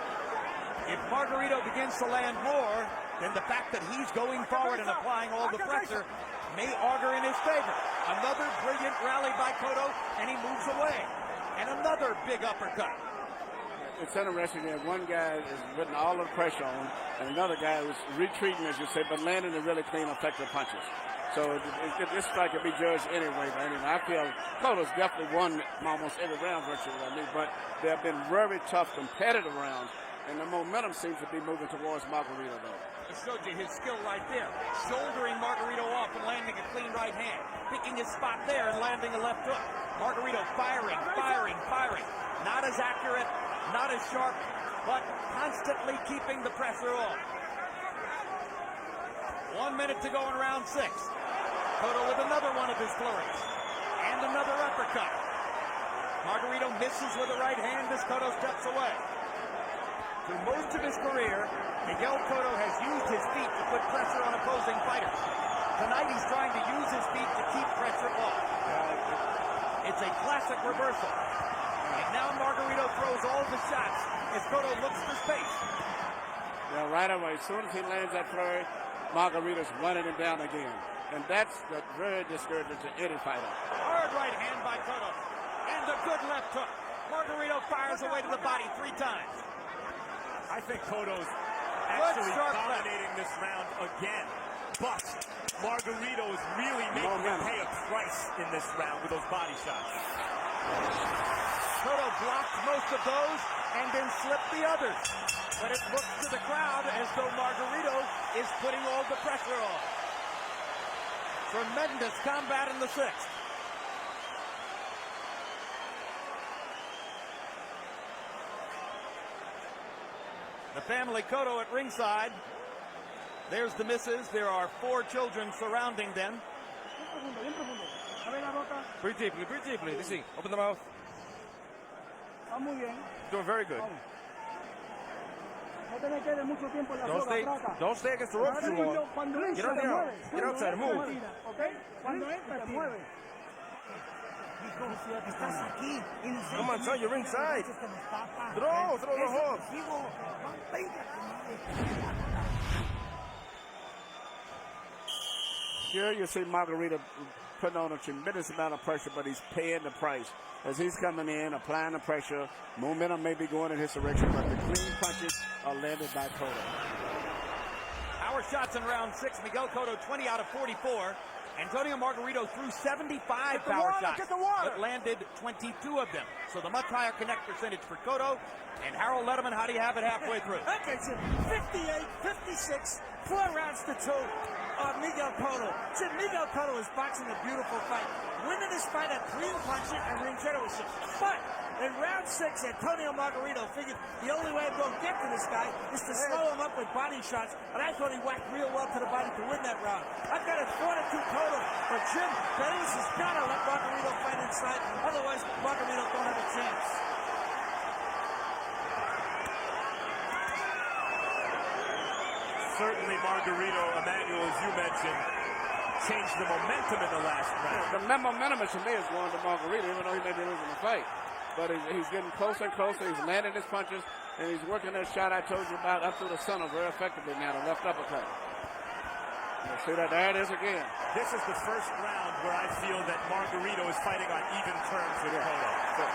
If Margarito begins to land more, then the fact that he's going forward and applying all the pressure may augur in his favor. Another brilliant rally by Cotto, and he moves away. And another big uppercut. It's interesting that one guy is putting all of the pressure on, and another guy was retreating, as you say, but landing the really clean, effective punches. So this fight could be judged anyway. But anyway, I feel Cotto's definitely won almost every round virtually. But there have been very tough, competitive rounds, and the momentum seems to be moving towards Margarito, though. Showed you his skill right there. Shouldering Margarito off and landing a clean right hand. Picking his spot there and landing a left hook. Margarito firing. Not as accurate, not as sharp, but constantly keeping the pressure on. 1 minute to go in round 6. Cotto with another one of his flurries. And another uppercut. Margarito misses with the right hand as Cotto steps away. Through most of his career, Miguel Cotto has used his feet to put pressure on opposing fighters. Tonight he's trying to use his feet to keep pressure off. It's a classic reversal. And now Margarito throws all the shots as Cotto looks for space. Yeah, right away. As soon as he lands that flurry, Margarito's running him down again. And that's very discouraging to any fighter. Hard right hand by Cotto. And a good left hook. Margarito fires away to the body 3 times. I think Cotto's actually dominating this round again. But Margarito is really making him pay a price in this round with those body shots. Cotto blocked most of those and then slipped the others. But it looks to the crowd as though Margarito is putting all the pressure on. Tremendous combat in the 6th. The family Cotto at ringside. There's the missus. There are 4 children surrounding them. Breathe deeply. Listen, open the mouth. Doing very good. Don't stay against the ropes too long. Get on the out. Get outside. Move. Come on, son, you're ringside. Throw the hook. Here you see Margarito putting on a tremendous amount of pressure, but he's paying the price. As he's coming in, applying the pressure, momentum may be going in his direction, but the clean punches are landed by Cotto. Power shots in round 6. Miguel Cotto 20 out of 44. Antonio Margarito threw 75 power shots, but landed 22 of them. So the much higher connect percentage for Cotto. And Harold Letterman, how do you have it halfway through? Okay, so 58, 56, 4 rounds to 2. Miguel Cotto. Miguel Cotto is boxing a beautiful fight. Winning this fight at clean punching and ring generation. But in round 6, Antonio Margarito figured the only way I'm going to get to this guy is to slow him up with body shots. And I thought he whacked real well to the body to win that round. I've got a 4-2 Cotto. But Jim Bayless has got to let Margarito fight inside. Otherwise, Margarito don't have a chance. Certainly Margarito, Emmanuel, as you mentioned, changed the momentum in the last round. The momentum to me is going to Margarito, even though he may be losing the fight. But he's getting closer and closer. He's landing his punches, and he's working that shot I told you about up through the center very effectively now, the left uppercut. You see that? There it is again. This is the first round where I feel that Margarito is fighting on even terms with Cotto. So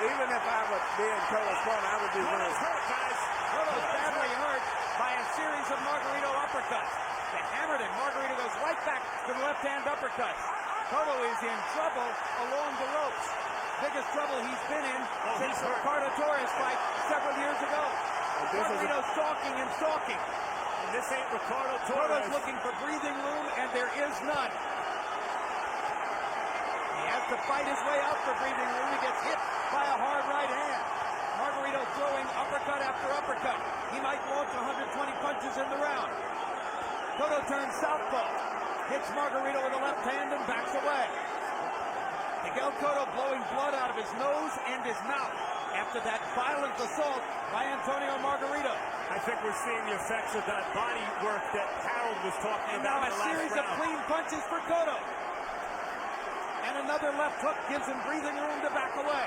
even if I would be in Cotto's corner, I would be Cotto's hurt, guys. Cotto's badly hurt by a series of Margarito uppercuts. They hammered him. Margarito goes right back to the left-hand uppercuts. Cotto is in trouble along the ropes. Biggest trouble he's been in since the Ricardo Torres fight several years ago. Margarito stalking and stalking. And this ain't Ricardo Torres. Cotto's looking for breathing room, and there is none. He has to fight his way out for breathing room. He gets hit by a hard right hand. Margarito throwing uppercut after uppercut. He might launch 120 punches in the round. Cotto turns southpaw. Hits Margarito with a left hand and backs away. Miguel Cotto blowing blood out of his nose and his mouth after that violent assault by Antonio Margarito. I think we're seeing the effects of that body work that Harold was talking and about. Now a series of clean punches for Cotto. And another left hook gives him breathing room to back away.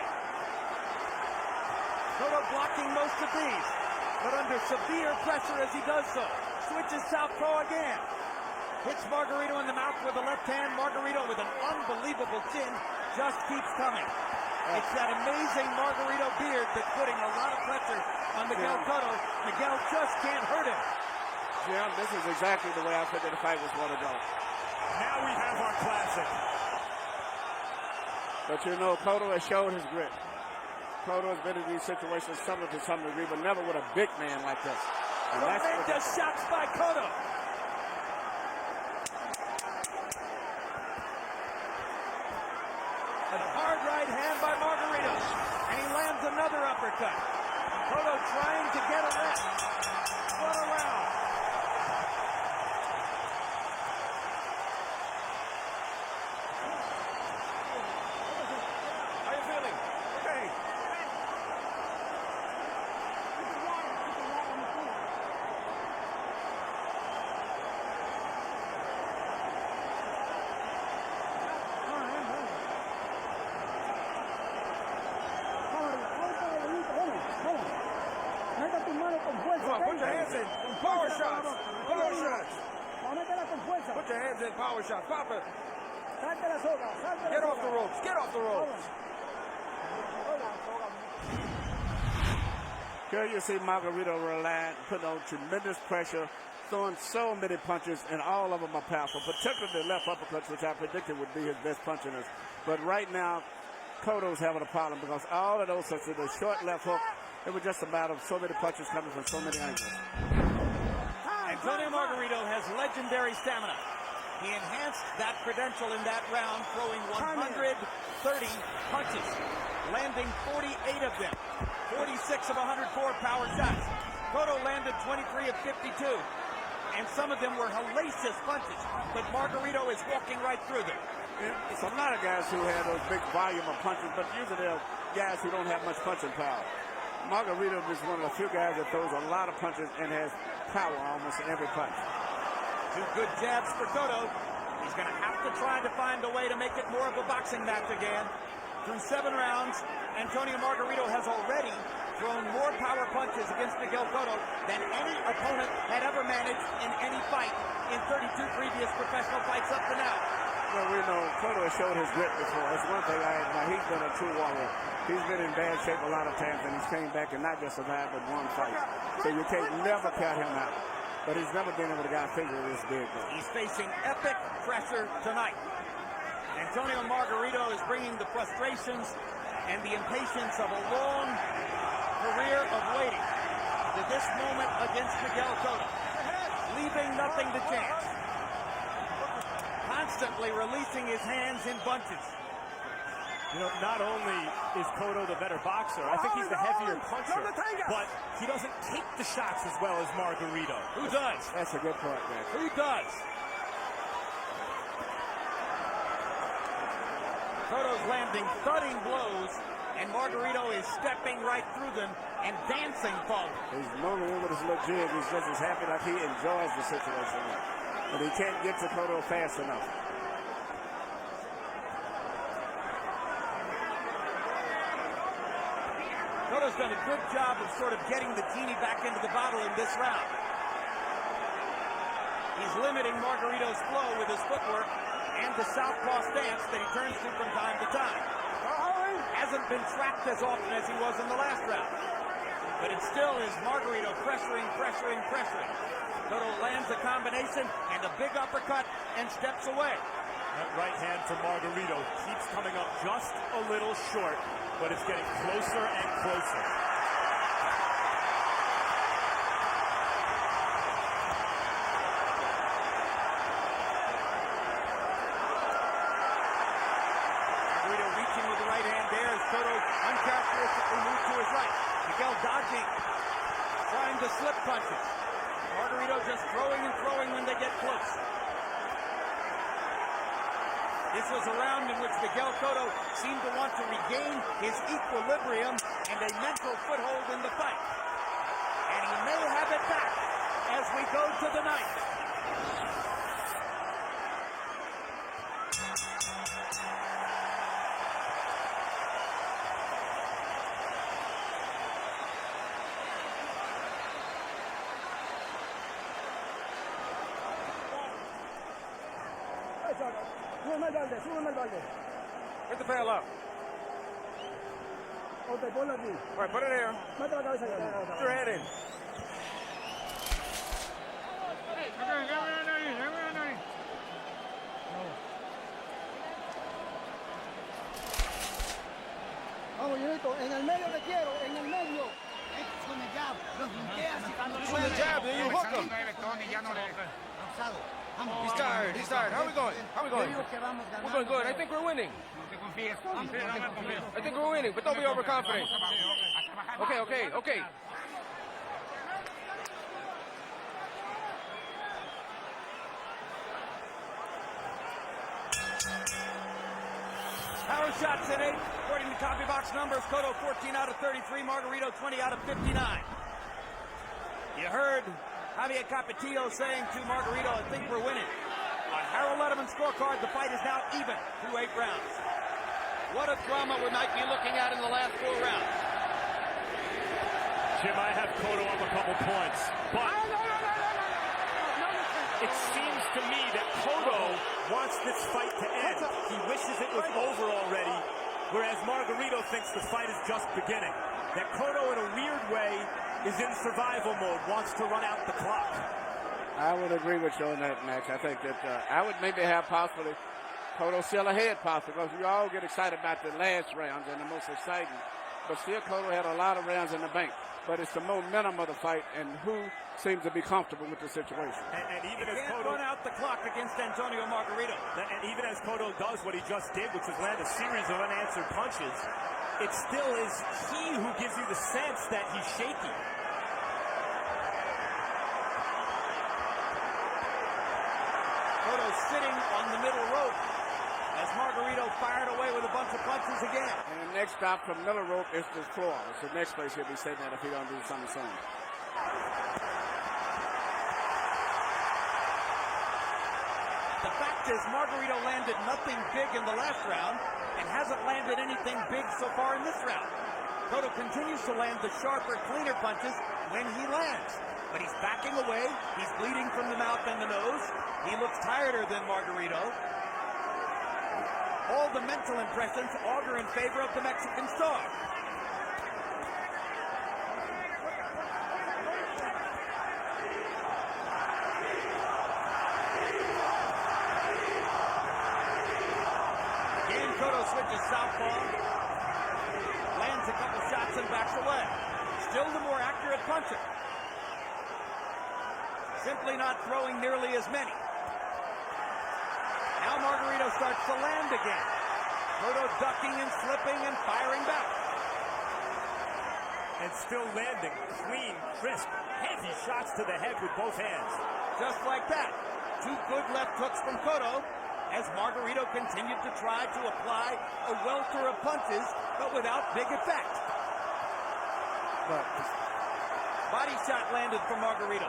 Cotto blocking most of these, but under severe pressure as he does so. Switches southpaw again. Hits Margarito in the mouth with the left hand. Margarito with an unbelievable chin just keeps coming. It's that amazing Margarito beard that's putting a lot of pressure on Miguel Cotto. Miguel just can't hurt him. Jim, this is exactly the way I figured the fight was going to go. Now we have our classic. But you know, Cotto has showed his grit. Cotto has been in these situations to some degree, but never with a big man like this. Tremendous shots by Cotto. A hard right hand by Margarito. And he lands another uppercut. Cotto trying to get a rest. What a round. How are you feeling? Okay. Come on, put your hands in. Power shots. Power shots. Put your hands in. Power shots. Pop it. Get off the ropes. Get off the ropes. Here you see Margarito putting on tremendous pressure, throwing so many punches, and all of them are powerful, particularly the left uppercuts, which I predicted would be his best punching. But right now, Cotto's having a problem because all of those, such as the short left hook, it was just a matter of so many punches coming from so many angles. Antonio Margarito has legendary stamina. He enhanced that credential in that round, throwing 130 punches, landing 48 of them, 46 of 104 power shots. Cotto landed 23 of 52, and some of them were hellacious punches, but Margarito is walking right through them. It's a lot of guys who have those big volume of punches, but usually they're guys who don't have much punching power. Margarito is one of the few guys that throws a lot of punches and has power almost in every punch. Two good jabs for Cotto. He's going to have to try to find a way to make it more of a boxing match again. Through 7 rounds, Antonio Margarito has already thrown more power punches against Miguel Cotto than any opponent had ever managed in any fight in 32 previous professional fights up to now. Well, we know Cotto has showed his grit before. That's one thing I admire. He's been a true warrior. He's been in bad shape a lot of times, and he's came back and not just survived but one fight. So you can't never count him out. But he's never been able to get a figure this big. He's facing epic pressure tonight. Antonio Margarito is bringing the frustrations and the impatience of a long career of waiting to this moment against Miguel Cotto, leaving nothing to chance. Constantly releasing his hands in bunches. You know, not only is Cotto the better boxer, I think he's the heavier puncher, but he doesn't take the shots as well as Margarito. Who does? That's a good point, man. Who does? Cotto's landing thudding blows, and Margarito is stepping right through them and dancing forward. He's moving in with his little jig. He's just as happy like he enjoys the situation. But he can't get to Cotto fast enough. Cotto's done a good job of sort of getting the genie back into the bottle in this round. He's limiting Margarito's flow with his footwork and the southpaw stance that he turns to from time to time. Hasn't been trapped as often as he was in the last round. But it still is Margarito pressuring. Cotto lands a combination and a big uppercut and steps away. That right hand from Margarito keeps coming up just a little short, but it's getting closer and closer. Margarito reaching with the right hand there as Cotto uncharacteristically moves to his right. Miguel dodging, trying to slip punches. Margarito just throwing when they get close. This was a round in which Miguel Cotto seemed to want to regain his equilibrium and a mental foothold in the fight. And he may have it back as we go to the ninth. Get the pail up. All right, put it here. Put your head in. Vamos, Junito, en el medio te quiero, en el medio. con el jab, lo punteas y cuando Use the jab, then you hook him. He's tired, he's tired. How are we going? How are we going? We're going good. I think we're winning. I think we're winning, but don't be overconfident. Okay, okay, okay. Power shots in 8. According to copy box numbers, Cotto 14 out of 33, Margarito 20 out of 59. You heard Javier Capetillo saying to Margarito, I think we're winning. On Harold Letterman's scorecard, the fight is now even through 8 rounds. What a drama we might be looking at in the last 4 rounds. Jim, I have Cotto up a couple points, but it seems to me that Cotto wants this fight to end. He wishes it was over already, whereas Margarito thinks the fight is just beginning. That Cotto, in a weird way, is in survival mode, wants to run out the clock. I would agree with you on that, Max. I think that I would maybe have possibly Cotto still ahead, possibly, because we all get excited about the last rounds and the most exciting. But still, Cotto had a lot of rounds in the bank. But it's the momentum of the fight and who seems to be comfortable with the situation. And even He as can't Cotto run out the clock against Antonio Margarito. And even as Cotto does what he just did, which is land a series of unanswered punches, it still is he who gives you the sense that he's shaky. Cotto sitting on the middle rope as Margarito fired away with a bunch of punches again. And the next stop from middle rope is the floor. It's the next place he'll be sitting at if he don't do something soon. The fact is, Margarito landed nothing big in the last round and hasn't landed anything big so far in this round. Cotto continues to land the sharper, cleaner punches when he lands. But he's backing away. He's bleeding from the mouth and the nose. He looks tireder than Margarito. All the mental impressions augur in favor of the Mexican star. Again, Cotto switches southpaw, lands a couple shots and backs away. Still the more accurate puncher. Simply not throwing nearly as many. Now Margarito starts to land again. Cotto ducking and slipping and firing back. And still landing clean, crisp, heavy shots to the head with both hands. Just like that. 2 good left hooks from Cotto as Margarito continued to try to apply a welter of punches, but without big effect. Body shot landed from Margarito.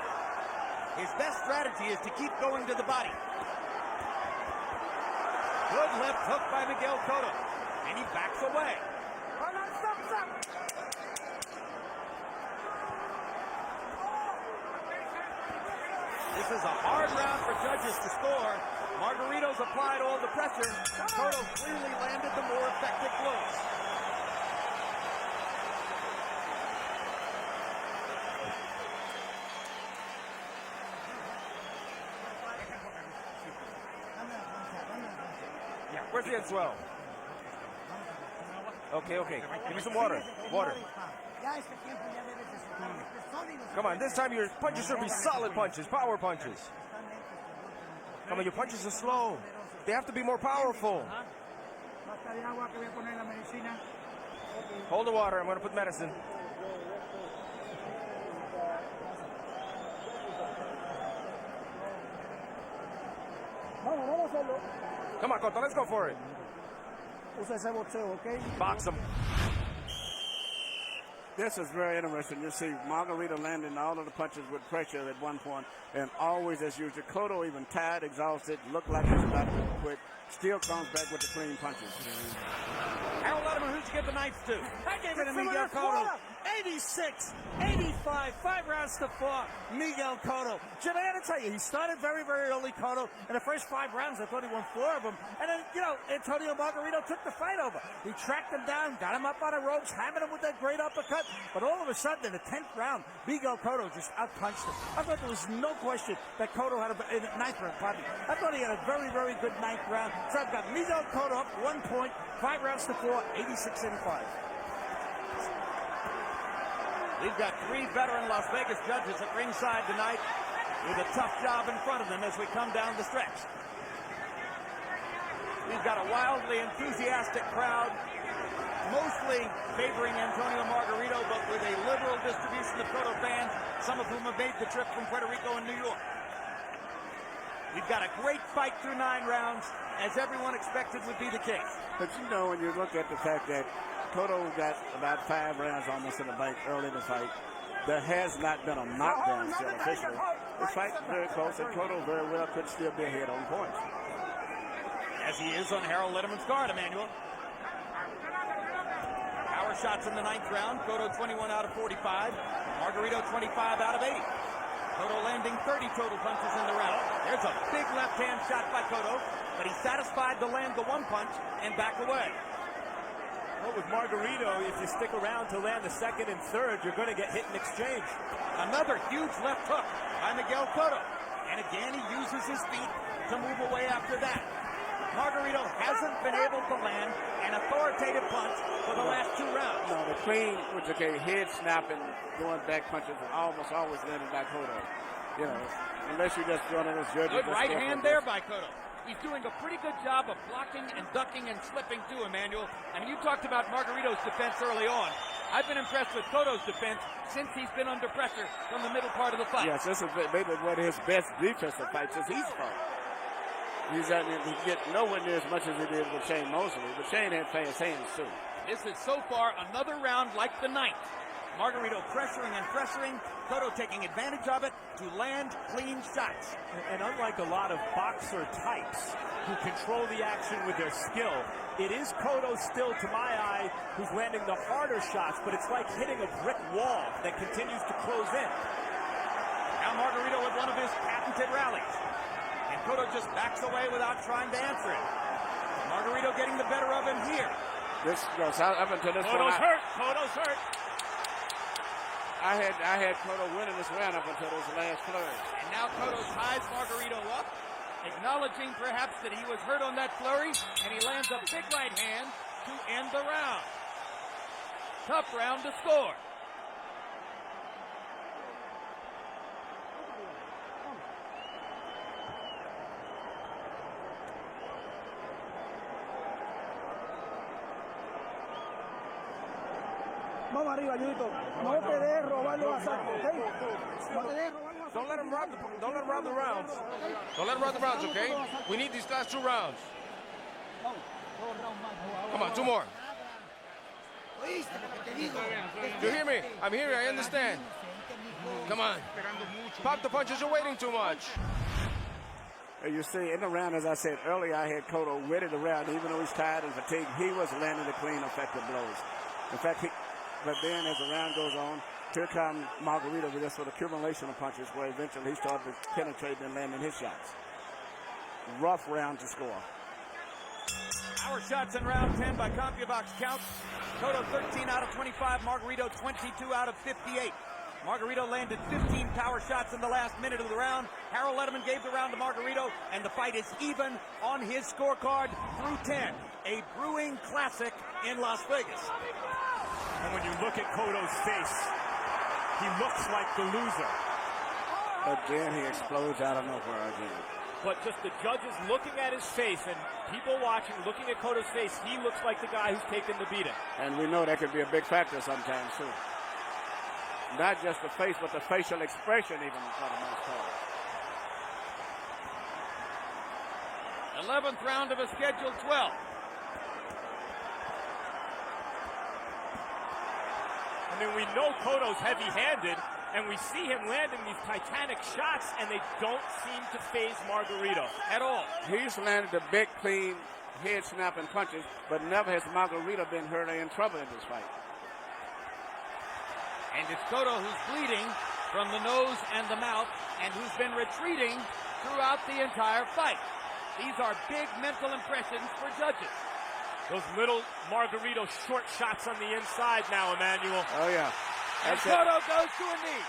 His best strategy is to keep going to the body. Good left hook by Miguel Cotto, and he backs away. This is a hard round for judges to score. Margarito's applied all the pressure. Cotto clearly landed the more effective blows. Where's the swell? Okay, okay. Give me some water. Water. Come on, this time your punches should be solid punches, power punches. Come on, your punches are slow. They have to be more powerful. Hold the water, I'm going to put medicine. Come on, Cotto, let's go for it. Box him. This is very interesting. You see Margarito landing all of the punches with pressure at one point, and always as usual. Cotto even tired, exhausted, looked like he's about to quit, still comes back with the clean punches. Harold Letterman, who'd you give the ninth to? I gave it to Miguel Cotto. 86, 85, 5 rounds to 4. Miguel Cotto. Jim, I got to tell you, he started very, very early, Cotto. In the first 5 rounds, I thought he won 4 of them. And then, Antonio Margarito took the fight over. He tracked him down, got him up on the ropes, hammered him with that great uppercut. But all of a sudden, in the 10th round, Miguel Cotto just outpunched him. I thought there was no question that Cotto had in the 9th round, pardon me. I thought he had a very, very good 9th round. So I've got Miguel Cotto up 1 point, 5 rounds to 4, 86-85. We've got 3 veteran Las Vegas judges at ringside tonight with a tough job in front of them as we come down the stretch. We've got a wildly enthusiastic crowd, mostly favoring Antonio Margarito, but with a liberal distribution of Cotto fans, some of whom have made the trip from Puerto Rico and New York. We've got a great fight through 9 rounds, as everyone expected would be the case. But you know, when you look at the fact that Cotto got about 5 rounds almost in the bank early in the fight, there has not been a knockdown still officially. This fight very close, and Cotto very well could still be ahead on points. As he is on Harold Letterman's card, Emmanuel. Power shots in the 9th round. Cotto 21 out of 45. Margarito 25 out of 80. Cotto landing 30 total punches in the round. There's a big left-hand shot by Cotto, but he's satisfied to land the 1 punch and back away. Well, with Margarito, if you stick around to land the 2nd and 3rd, you're going to get hit in exchange. Another huge left hook by Miguel Cotto. And again, he uses his feet to move away after that. Margarito hasn't been able to land an authoritative punch for the last 2 rounds. No, the clean, which okay, head snapping, going back punches are almost always landed by Cotto. You know, unless you're just doing it as judges. Good right hand there by Cotto. He's doing a pretty good job of blocking and ducking and slipping too, Emmanuel. I mean, you talked about Margarito's defense early on. I've been impressed with Cotto's defense since he's been under pressure from the middle part of the fight. Yes, this is maybe one of his best defensive fights since he's fought. He get nowhere near as much as he did with Shane Mosley, but Shane had fast hands too. This is so far another round like the 9th. Margarito pressuring and pressuring, Cotto taking advantage of it to land clean shots. And unlike a lot of boxer types who control the action with their skill, it is Cotto still, to my eye, who's landing the harder shots, but it's like hitting a brick wall that continues to close in. Now Margarito with one of his patented rallies. And Cotto just backs away without trying to answer it. Margarito getting the better of him here. This goes up until this Cotto's hurt. Cotto's hurt. I had Cotto winning this round up until those last flurries. And now Cotto ties Margarito up, acknowledging perhaps that he was hurt on that flurry, and he lands a big right hand to end the round. Tough round to score. Vamos arriba, Yuito. No te dejes robar los asaltos, ¿ok? No te dejes robar los asaltos. Don't let him rob the rounds. Don't let him rob the rounds, okay? We need these last 2 rounds. Come on, 2 more. You hear me? I'm here, I understand. Come on. Pop the punches, you're waiting too much. You see, in the round, as I said earlier, I had Cotto winning the round. Even though he's tired and fatigued, he was landing the clean, effective blows. In fact, but then as the round goes on, here comes Margarito with this sort of accumulation of punches where eventually he started penetrating and landing his shots. Rough round to score. Power shots in round 10 by CompuBox count. Cotto 13 out of 25, Margarito 22 out of 58. Margarito landed 15 power shots in the last minute of the round. Harold Letterman gave the round to Margarito, and the fight is even on his scorecard through 10. A brewing classic in Las Vegas. And when you look at Cotto's face, he looks like the loser. Again, he explodes out of nowhere again. But just the judges looking at his face and people watching, looking at Cotto's face, he looks like the guy who's taken the beating. And we know that could be a big factor sometimes, too. Not just the face, but the facial expression even for the most part. 11th round of a scheduled 12. I mean, we know Cotto's heavy-handed, and we see him landing these titanic shots, and they don't seem to faze Margarito at all. He's landed the big, clean, head-snapping punches, but never has Margarito been hurt or in trouble in this fight. And it's Cotto who's bleeding from the nose and the mouth, and who's been retreating throughout the entire fight. These are big mental impressions for judges. Those little Margarito short shots on the inside now, Emmanuel. Oh, yeah. And Cotto goes to a knee.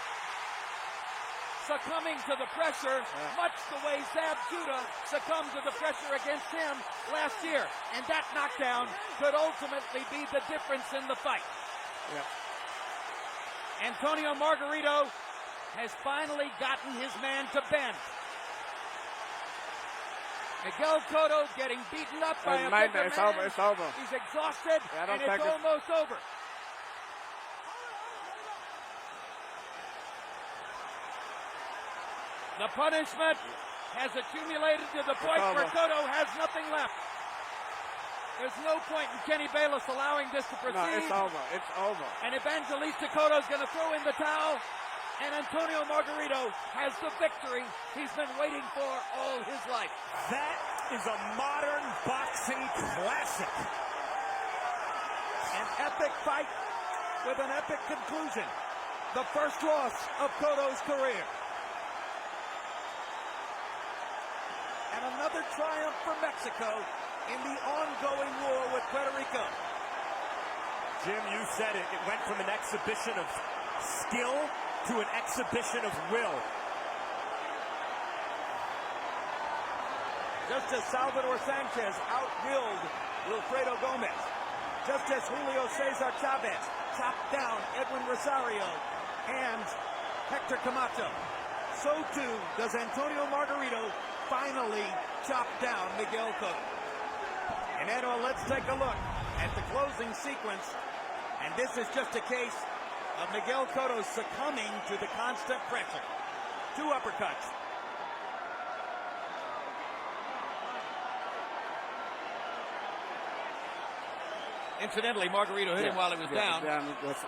Succumbing to the pressure, much the way Zab Judah succumbed to the pressure against him last year. And that knockdown could ultimately be the difference in the fight. Yeah. Antonio Margarito has finally gotten his man to bend. Miguel Cotto getting beaten up by a bigger It's man. over. It's over. He's exhausted, Yeah, and it's almost over. The punishment has accumulated to the point where Cotto has nothing left. There's no point in Kenny Bayless allowing this to proceed. No, it's over. It's over. And Evangelista Cotto's going to throw in the towel. And Antonio Margarito has the victory he's been waiting for all his life. That is a modern boxing classic. An epic fight with an epic conclusion. The first loss of Cotto's career. And another triumph for Mexico in the ongoing war with Puerto Rico. Jim, you said it. It went from an exhibition of skill to an exhibition of will. Just as Salvador Sanchez out-willed Wilfredo Gomez. Just as Julio Cesar Chavez chopped down Edwin Rosario and Hector Camacho. So too does Antonio Margarito finally chop down Miguel Cotto. And Edwin, let's take a look at the closing sequence. And this is just a case of Miguel Cotto succumbing to the constant pressure. 2 uppercuts. Incidentally, Margarito hit him while he was down. That's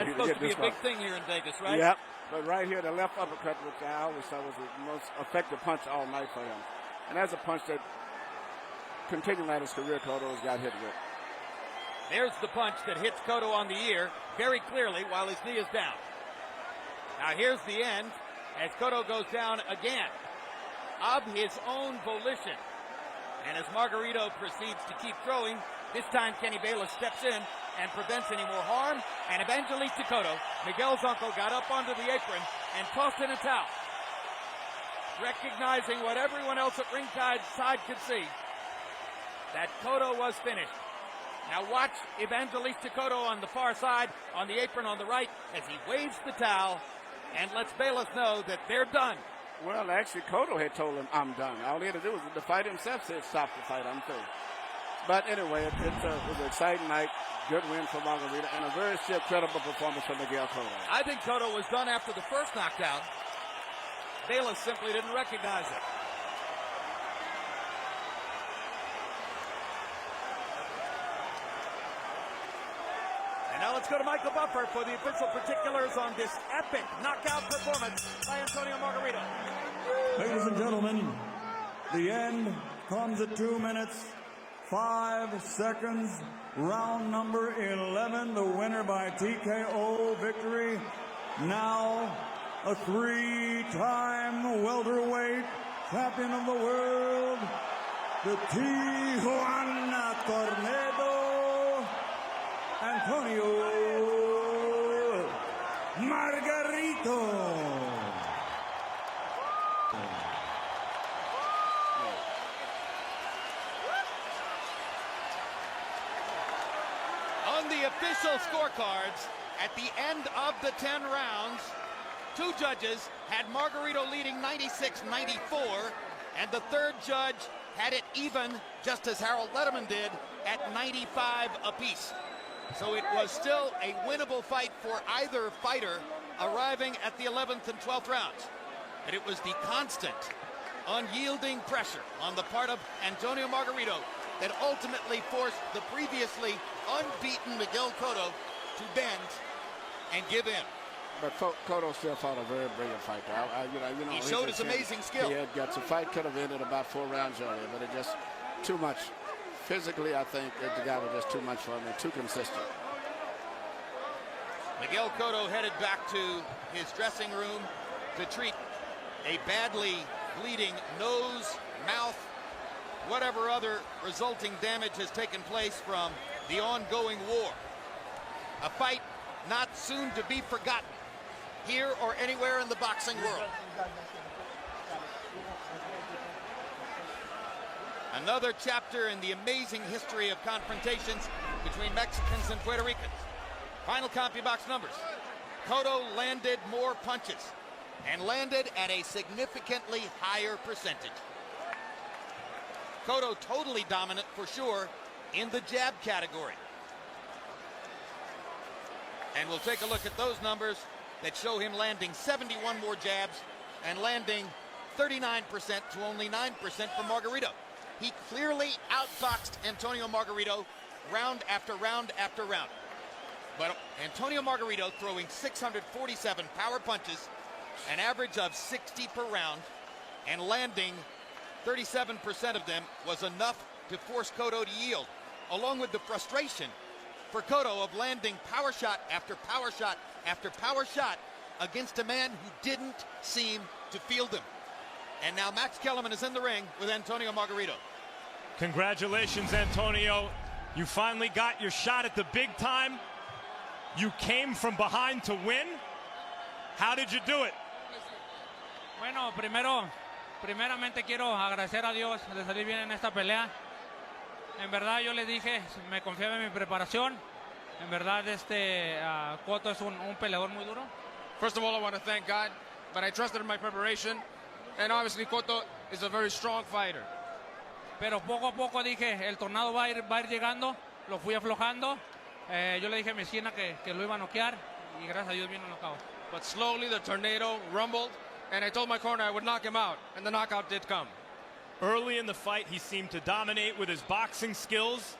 supposed to be a big thing here in Vegas, right? Yep. But right here, the left uppercut, which I always thought was the most effective punch all night for him. And that's a punch that, continuing at his career, Cotto has got hit with. There's the punch that hits Cotto on the ear very clearly while his knee is down. Now here's the end as Cotto goes down again of his own volition. And as Margarito proceeds to keep throwing, this time Kenny Bayless steps in and prevents any more harm. And Evangelista Cotto, Miguel's uncle, got up onto the apron and tossed in a towel. Recognizing what everyone else at ringside could see, that Cotto was finished. Now watch Evangelista Cotto on the far side, on the apron on the right, as he waves the towel and lets Bayless know that they're done. Well, actually, Cotto had told him, I'm done. All he had to do was the fight himself said, stop the fight, I'm through. But anyway, it was an exciting night. Good win for Margarito, and a very still credible performance from Miguel Cotto. I think Cotto was done after the first knockdown. Bayless simply didn't recognize it. And now let's go to Michael Buffer for the official particulars on this epic knockout performance by Antonio Margarito. Ladies and gentlemen, the end comes at 2 minutes, 5 seconds. Round number 11, the winner by TKO victory. Now a 3-time welterweight champion of the world, the Tijuana Tornado, Antonio Margarito. On the official scorecards, at the end of the 10 rounds, 2 judges had Margarito leading 96-94, and the 3rd judge had it even, just as Harold Letterman did, at 95 apiece. So it was still a winnable fight for either fighter, arriving at the 11th and 12th rounds. But it was the constant, unyielding pressure on the part of Antonio Margarito that ultimately forced the previously unbeaten Miguel Cotto to bend and give in. But Cotto still fought a very brilliant fight. He showed his amazing skill. He had guts. The fight could have ended about 4 rounds earlier, but it just too much. Physically, I think that the guy was just too much for him and too consistent. Miguel Cotto headed back to his dressing room to treat a badly bleeding nose, mouth, whatever other resulting damage has taken place from the ongoing war. A fight not soon to be forgotten here or anywhere in the boxing world. Another chapter in the amazing history of confrontations between Mexicans and Puerto Ricans. Final CompuBox numbers. Cotto landed more punches and landed at a significantly higher percentage. Cotto totally dominant for sure in the jab category. And we'll take a look at those numbers that show him landing 71 more jabs and landing 39% to only 9% for Margarito. He clearly outboxed Antonio Margarito round after round after round. But Antonio Margarito throwing 647 power punches, an average of 60 per round, and landing 37% of them was enough to force Cotto to yield, along with the frustration for Cotto of landing power shot after power shot after power shot against a man who didn't seem to field him. And now Max Kellerman is in the ring with Antonio Margarito. Congratulations, Antonio. You finally got your shot at the big time. You came from behind to win. How did you do it? Bueno, primeramente quiero agradecer a Dios de salir bien en esta pelea. En verdad yo les dije, me confiaba en mi preparación. En verdad Cotto es un peleador muy duro. First of all, I want to thank God, but I trusted in my preparation. And obviously Cotto is a very strong fighter. Pero poco a poco dije, el tornado va a ir llegando, lo fui aflojando. Yo le dije a mi esquina que lo iba a noquear y gracias a Dios vino el knockout. But slowly the tornado rumbled, and I told my corner I would knock him out, and the knockout did come. Early in the fight, he seemed to dominate with his boxing skills.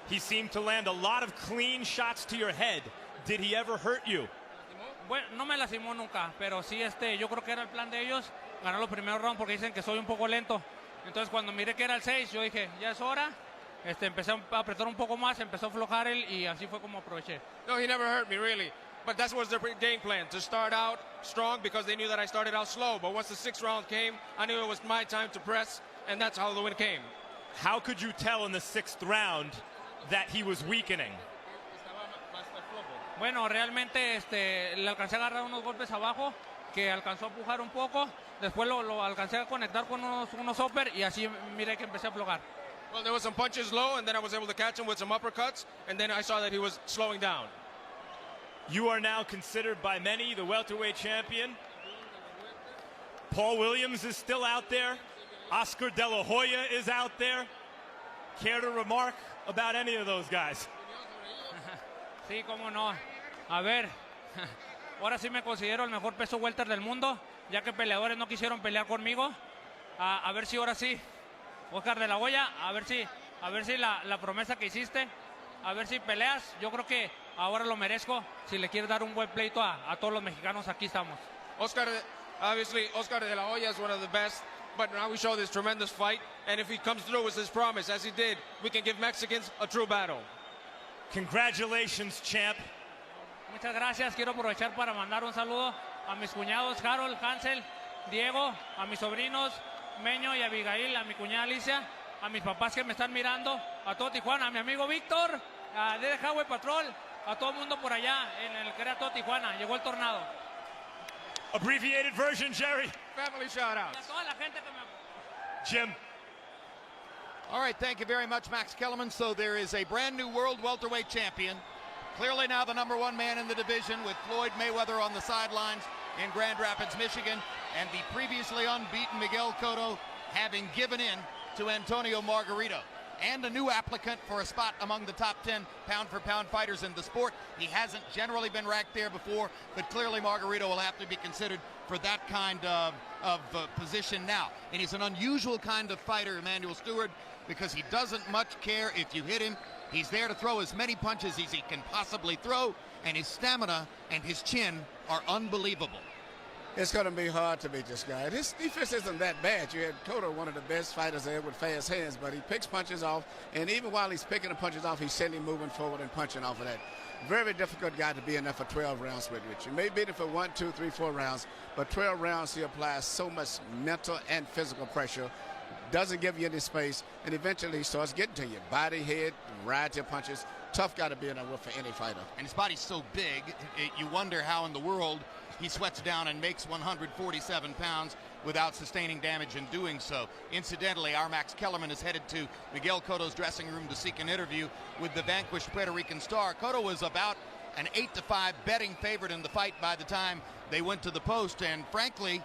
He seemed to land a lot of clean shots to your head. Did he ever hurt you? Bueno, no me lastimó nunca, pero sí yo creo que era el plan de ellos, ganar los primeros rounds porque dicen que soy un poco lento. Entonces cuando miré que era el 6, yo dije, ya es hora. Empecé a apretar un poco más, empezó a aflojar él y así fue como aproveché. No, he never hurt me really. But that was their game plan, to start out strong because they knew that I started out slow. But once the 6th round came, I knew it was my time to press, and that's how the win came. How could you tell in the 6th round that he was weakening? Bueno, realmente le alcancé a agarrar unos golpes abajo que alcanzó a empujar un poco. Después lo alcancé a conectar con unos upper y así miré que empecé a aflojar. Well, there was some punches low, and then I was able to catch him with some uppercuts, and then I saw that he was slowing down. You are now considered by many the welterweight champion. Paul Williams is still out there. Oscar De La Hoya is out there. Care to remark about any of those guys? Sí, cómo no. A ver, ahora sí me considero el mejor peso welter del mundo, ya que peleadores no quisieron pelear conmigo. A ver si ahora sí, Oscar De La Hoya, a ver si la promesa que hiciste, a ver si peleas. Yo creo que ahora lo merezco. Si le quieres dar un buen pleito a todos los mexicanos, aquí estamos. Oscar De La Hoya is one of the best, but now we show this tremendous fight, and if he comes through with his promise, as he did, we can give Mexicans a true battle. Congratulations, champ. Muchas gracias. Quiero aprovechar para mandar un saludo a mis cuñados Harold, Hansel, Diego, a mis sobrinos Meño y Abigail, a mi cuñada Alicia, a mis papás que me están mirando, a todo Tijuana, a mi amigo Víctor, a The Highway Patrol, a todo el mundo por allá en el que era todo Tijuana. Llegó el tornado. Abbreviated version, Jerry. Family shout-outs. A toda la gente que me... Jim. All right, thank you very much, Max Kellerman. So there is a brand new world welterweight champion. Clearly now the #1 man in the division, with Floyd Mayweather on the sidelines in Grand Rapids, Michigan, and the previously unbeaten Miguel Cotto having given in to Antonio Margarito. And a new applicant for a spot among the top 10 pound-for-pound fighters in the sport. He hasn't generally been ranked there before, but clearly Margarito will have to be considered for that kind of position now. And he's an unusual kind of fighter, Emmanuel Stewart, because he doesn't much care if you hit him. He's there to throw as many punches as he can possibly throw, and his stamina and his chin are unbelievable. It's going to be hard to beat this guy. His defense isn't that bad. You had Cotto, one of the best fighters there with fast hands, but he picks punches off, and even while he's picking the punches off, he's sending moving forward and punching off of that. Very difficult guy to be in there for 12 rounds with you. You may beat him for 1, 2, 3, 4 rounds, but 12 rounds he applies so much mental and physical pressure, doesn't give you any space, and eventually he starts getting to you. Body, head, rides your punches. Tough guy to be in there with for any fighter. And his body's so big, you wonder how in the world he sweats down and makes 147 pounds without sustaining damage in doing so. Incidentally, our Max Kellerman is headed to Miguel Cotto's dressing room to seek an interview with the vanquished Puerto Rican star. Cotto was about an 8-5 betting favorite in the fight by the time they went to the post. And frankly,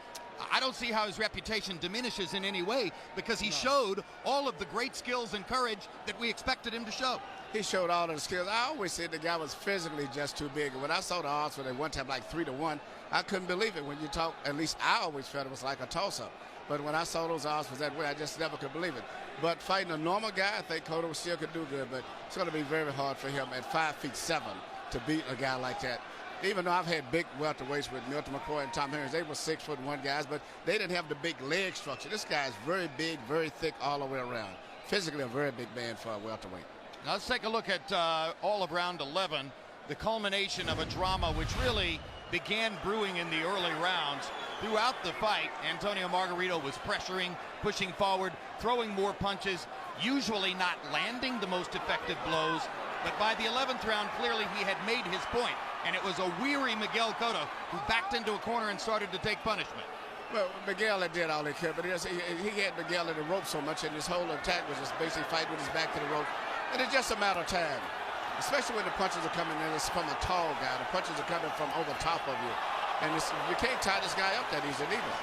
I don't see how his reputation diminishes in any way, because he showed all of the great skills and courage that we expected him to show. He showed all of the skills. I always said the guy was physically just too big. And when I saw the odds when they one time like 3-1, I couldn't believe it. When you talk, at least I always felt it was like a toss-up. But when I saw those odds was that way, I just never could believe it. But fighting a normal guy, I think Cotto still could do good. But it's going to be very hard for him at 5'7" to beat a guy like that. Even though I've had big welterweights with Milton McCoy and Tom Henry, they were 6'1" guys, but they didn't have the big leg structure. This guy is very big, very thick all the way around. Physically a very big man for a welterweight. Now let's take a look at all of round 11, the culmination of a drama which really began brewing in the early rounds. Throughout the fight, Antonio Margarito was pressuring, pushing forward, throwing more punches, usually not landing the most effective blows. But by the 11th round, clearly he had made his point, and it was a weary Miguel Cotto who backed into a corner and started to take punishment. Well, Miguel did all he could, but he had Miguel in the rope so much, and his whole attack was just basically fighting with his back to the rope. And it's just a matter of time, especially when the punches are coming in. It's from a tall guy. The punches are coming from over top of you. And you can't tie this guy up that easily either.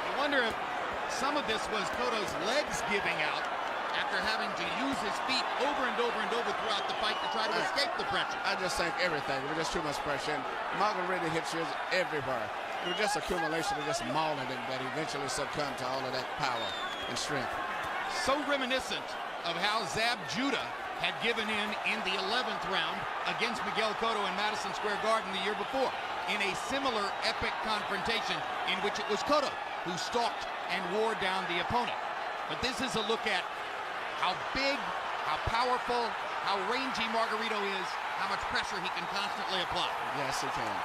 I wonder if some of this was Cotto's legs giving out after having to use his feet over and over and over throughout the fight to try to escape the pressure. I just think everything. It was just too much pressure. And Margarito hits you everywhere. It was just accumulation of just mauling him that eventually succumbed to all of that power and strength. So reminiscent of how Zab Judah had given in the 11th round against Miguel Cotto in Madison Square Garden the year before, in a similar epic confrontation in which it was Cotto who stalked and wore down the opponent. But this is a look at how big, how powerful, how rangy Margarito is, how much pressure he can constantly apply. Yes, he can.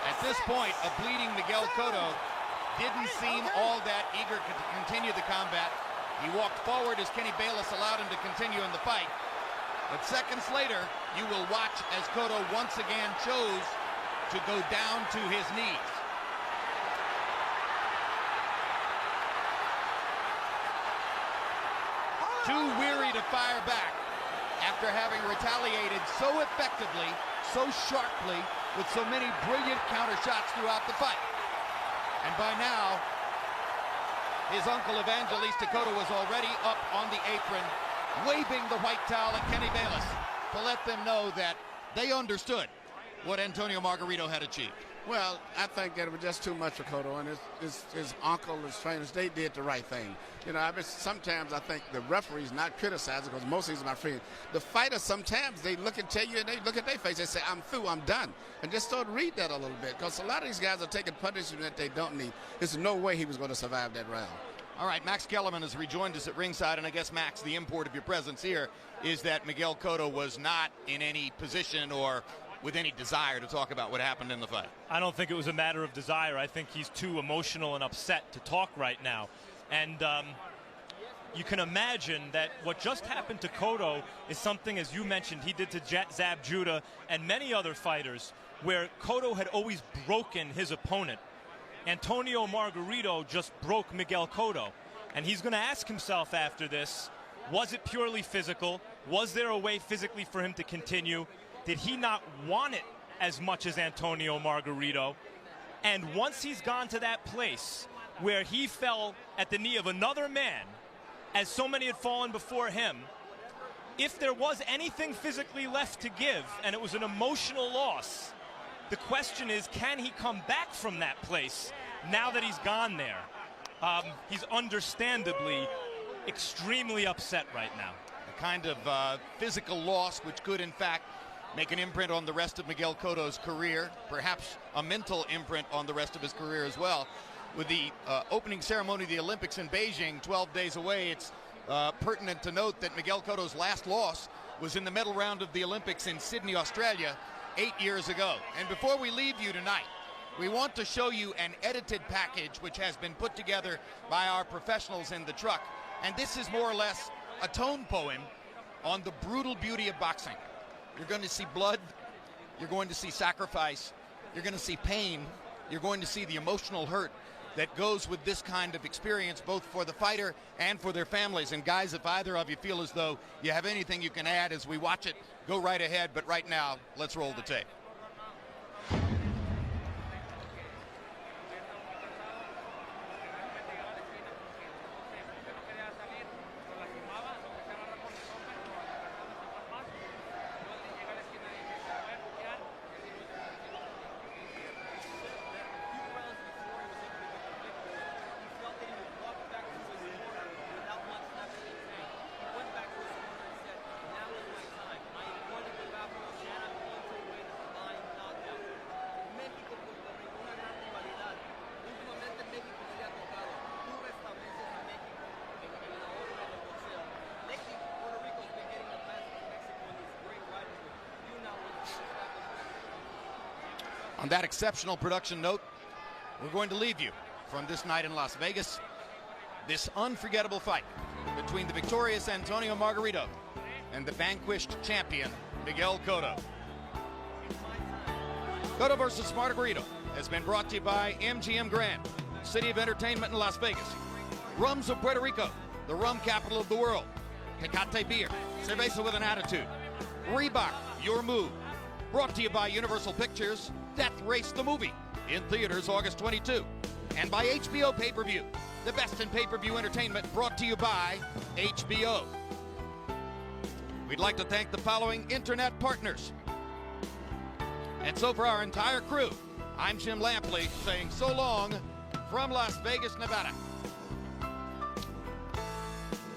At this point, a bleeding Miguel Cotto didn't seem all that eager to continue the combat. He walked forward as Kenny Bayless allowed him to continue in the fight. But seconds later, you will watch as Cotto once again chose to go down to his knees. Too weary to fire back after having retaliated so effectively, so sharply, with so many brilliant counter shots throughout the fight. And by now, his uncle Evangelista Cotto was already up on the apron, waving the white towel at Kenny Bayless to let them know that they understood what Antonio Margarito had achieved. Well, I think that it was just too much for Cotto, and his uncle, his trainers, they did the right thing. You know, sometimes I think the referees not criticizing, because most of these are my friends. The fighters, sometimes they look and tell you, and they look at their face, they say, I'm through, I'm done. And just start to read that a little bit, because a lot of these guys are taking punishment that they don't need. There's no way he was going to survive that round. All right, Max Kellerman has rejoined us at ringside, and I guess, Max, the import of your presence here is that Miguel Cotto was not in any position or with any desire to talk about what happened in the fight. I don't think it was a matter of desire. I think he's too emotional and upset to talk right now. And you can imagine that what just happened to Cotto is something, as you mentioned, he did to Zab Judah and many other fighters, where Cotto had always broken his opponent. Antonio Margarito just broke Miguel Cotto. And he's going to ask himself after this, was it purely physical? Was there a way physically for him to continue? Did he not want it as much as Antonio Margarito? And once he's gone to that place where he fell at the knee of another man, as so many had fallen before him, if there was anything physically left to give, and it was an emotional loss, the question is, can he come back from that place now that he's gone there? He's understandably extremely upset right now. A kind of physical loss which could, in fact, make an imprint on the rest of Miguel Cotto's career, perhaps a mental imprint on the rest of his career as well. With the opening ceremony of the Olympics in Beijing 12 days away, it's pertinent to note that Miguel Cotto's last loss was in the medal round of the Olympics in Sydney, Australia, 8 years ago. And before we leave you tonight, we want to show you an edited package which has been put together by our professionals in the truck. And this is more or less a tone poem on the brutal beauty of boxing. You're going to see blood, you're going to see sacrifice, you're going to see pain, you're going to see the emotional hurt that goes with this kind of experience, both for the fighter and for their families. And guys, if either of you feel as though you have anything you can add as we watch it, go right ahead. But right now, let's roll the tape. On that exceptional production note, we're going to leave you from this night in Las Vegas, this unforgettable fight between the victorious Antonio Margarito and the vanquished champion, Miguel Cotto. Cotto versus Margarito has been brought to you by MGM Grand, City of Entertainment in Las Vegas. Rums of Puerto Rico, the rum capital of the world. Tecate Beer, cerveza with an attitude. Reebok, your move. Brought to you by Universal Pictures, Death Race the movie, in theaters August 22. And by HBO Pay-Per-View, the best in pay-per-view entertainment, brought to you by HBO. We'd like to thank the following internet partners. And so for our entire crew, I'm Jim Lampley saying so long from Las Vegas, Nevada.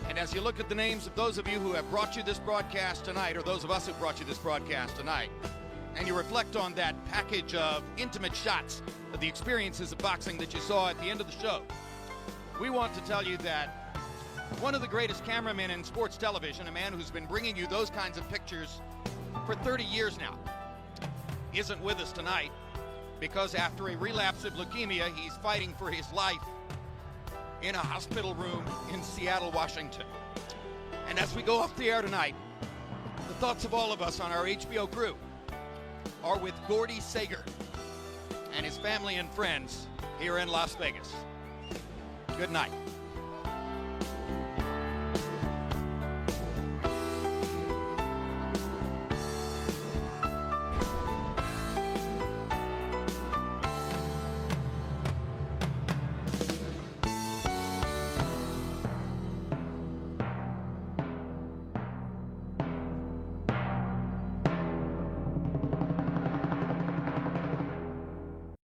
And as you look at the names of those of you who have brought you this broadcast tonight, or those of us who brought you this broadcast tonight, and you reflect on that package of intimate shots of the experiences of boxing that you saw at the end of the show, we want to tell you that one of the greatest cameramen in sports television, a man who's been bringing you those kinds of pictures for 30 years now, isn't with us tonight because after a relapse of leukemia, he's fighting for his life in a hospital room in Seattle, Washington. And as we go off the air tonight, the thoughts of all of us on our HBO crew are with Gordy Sager and his family and friends here in Las Vegas. Good night.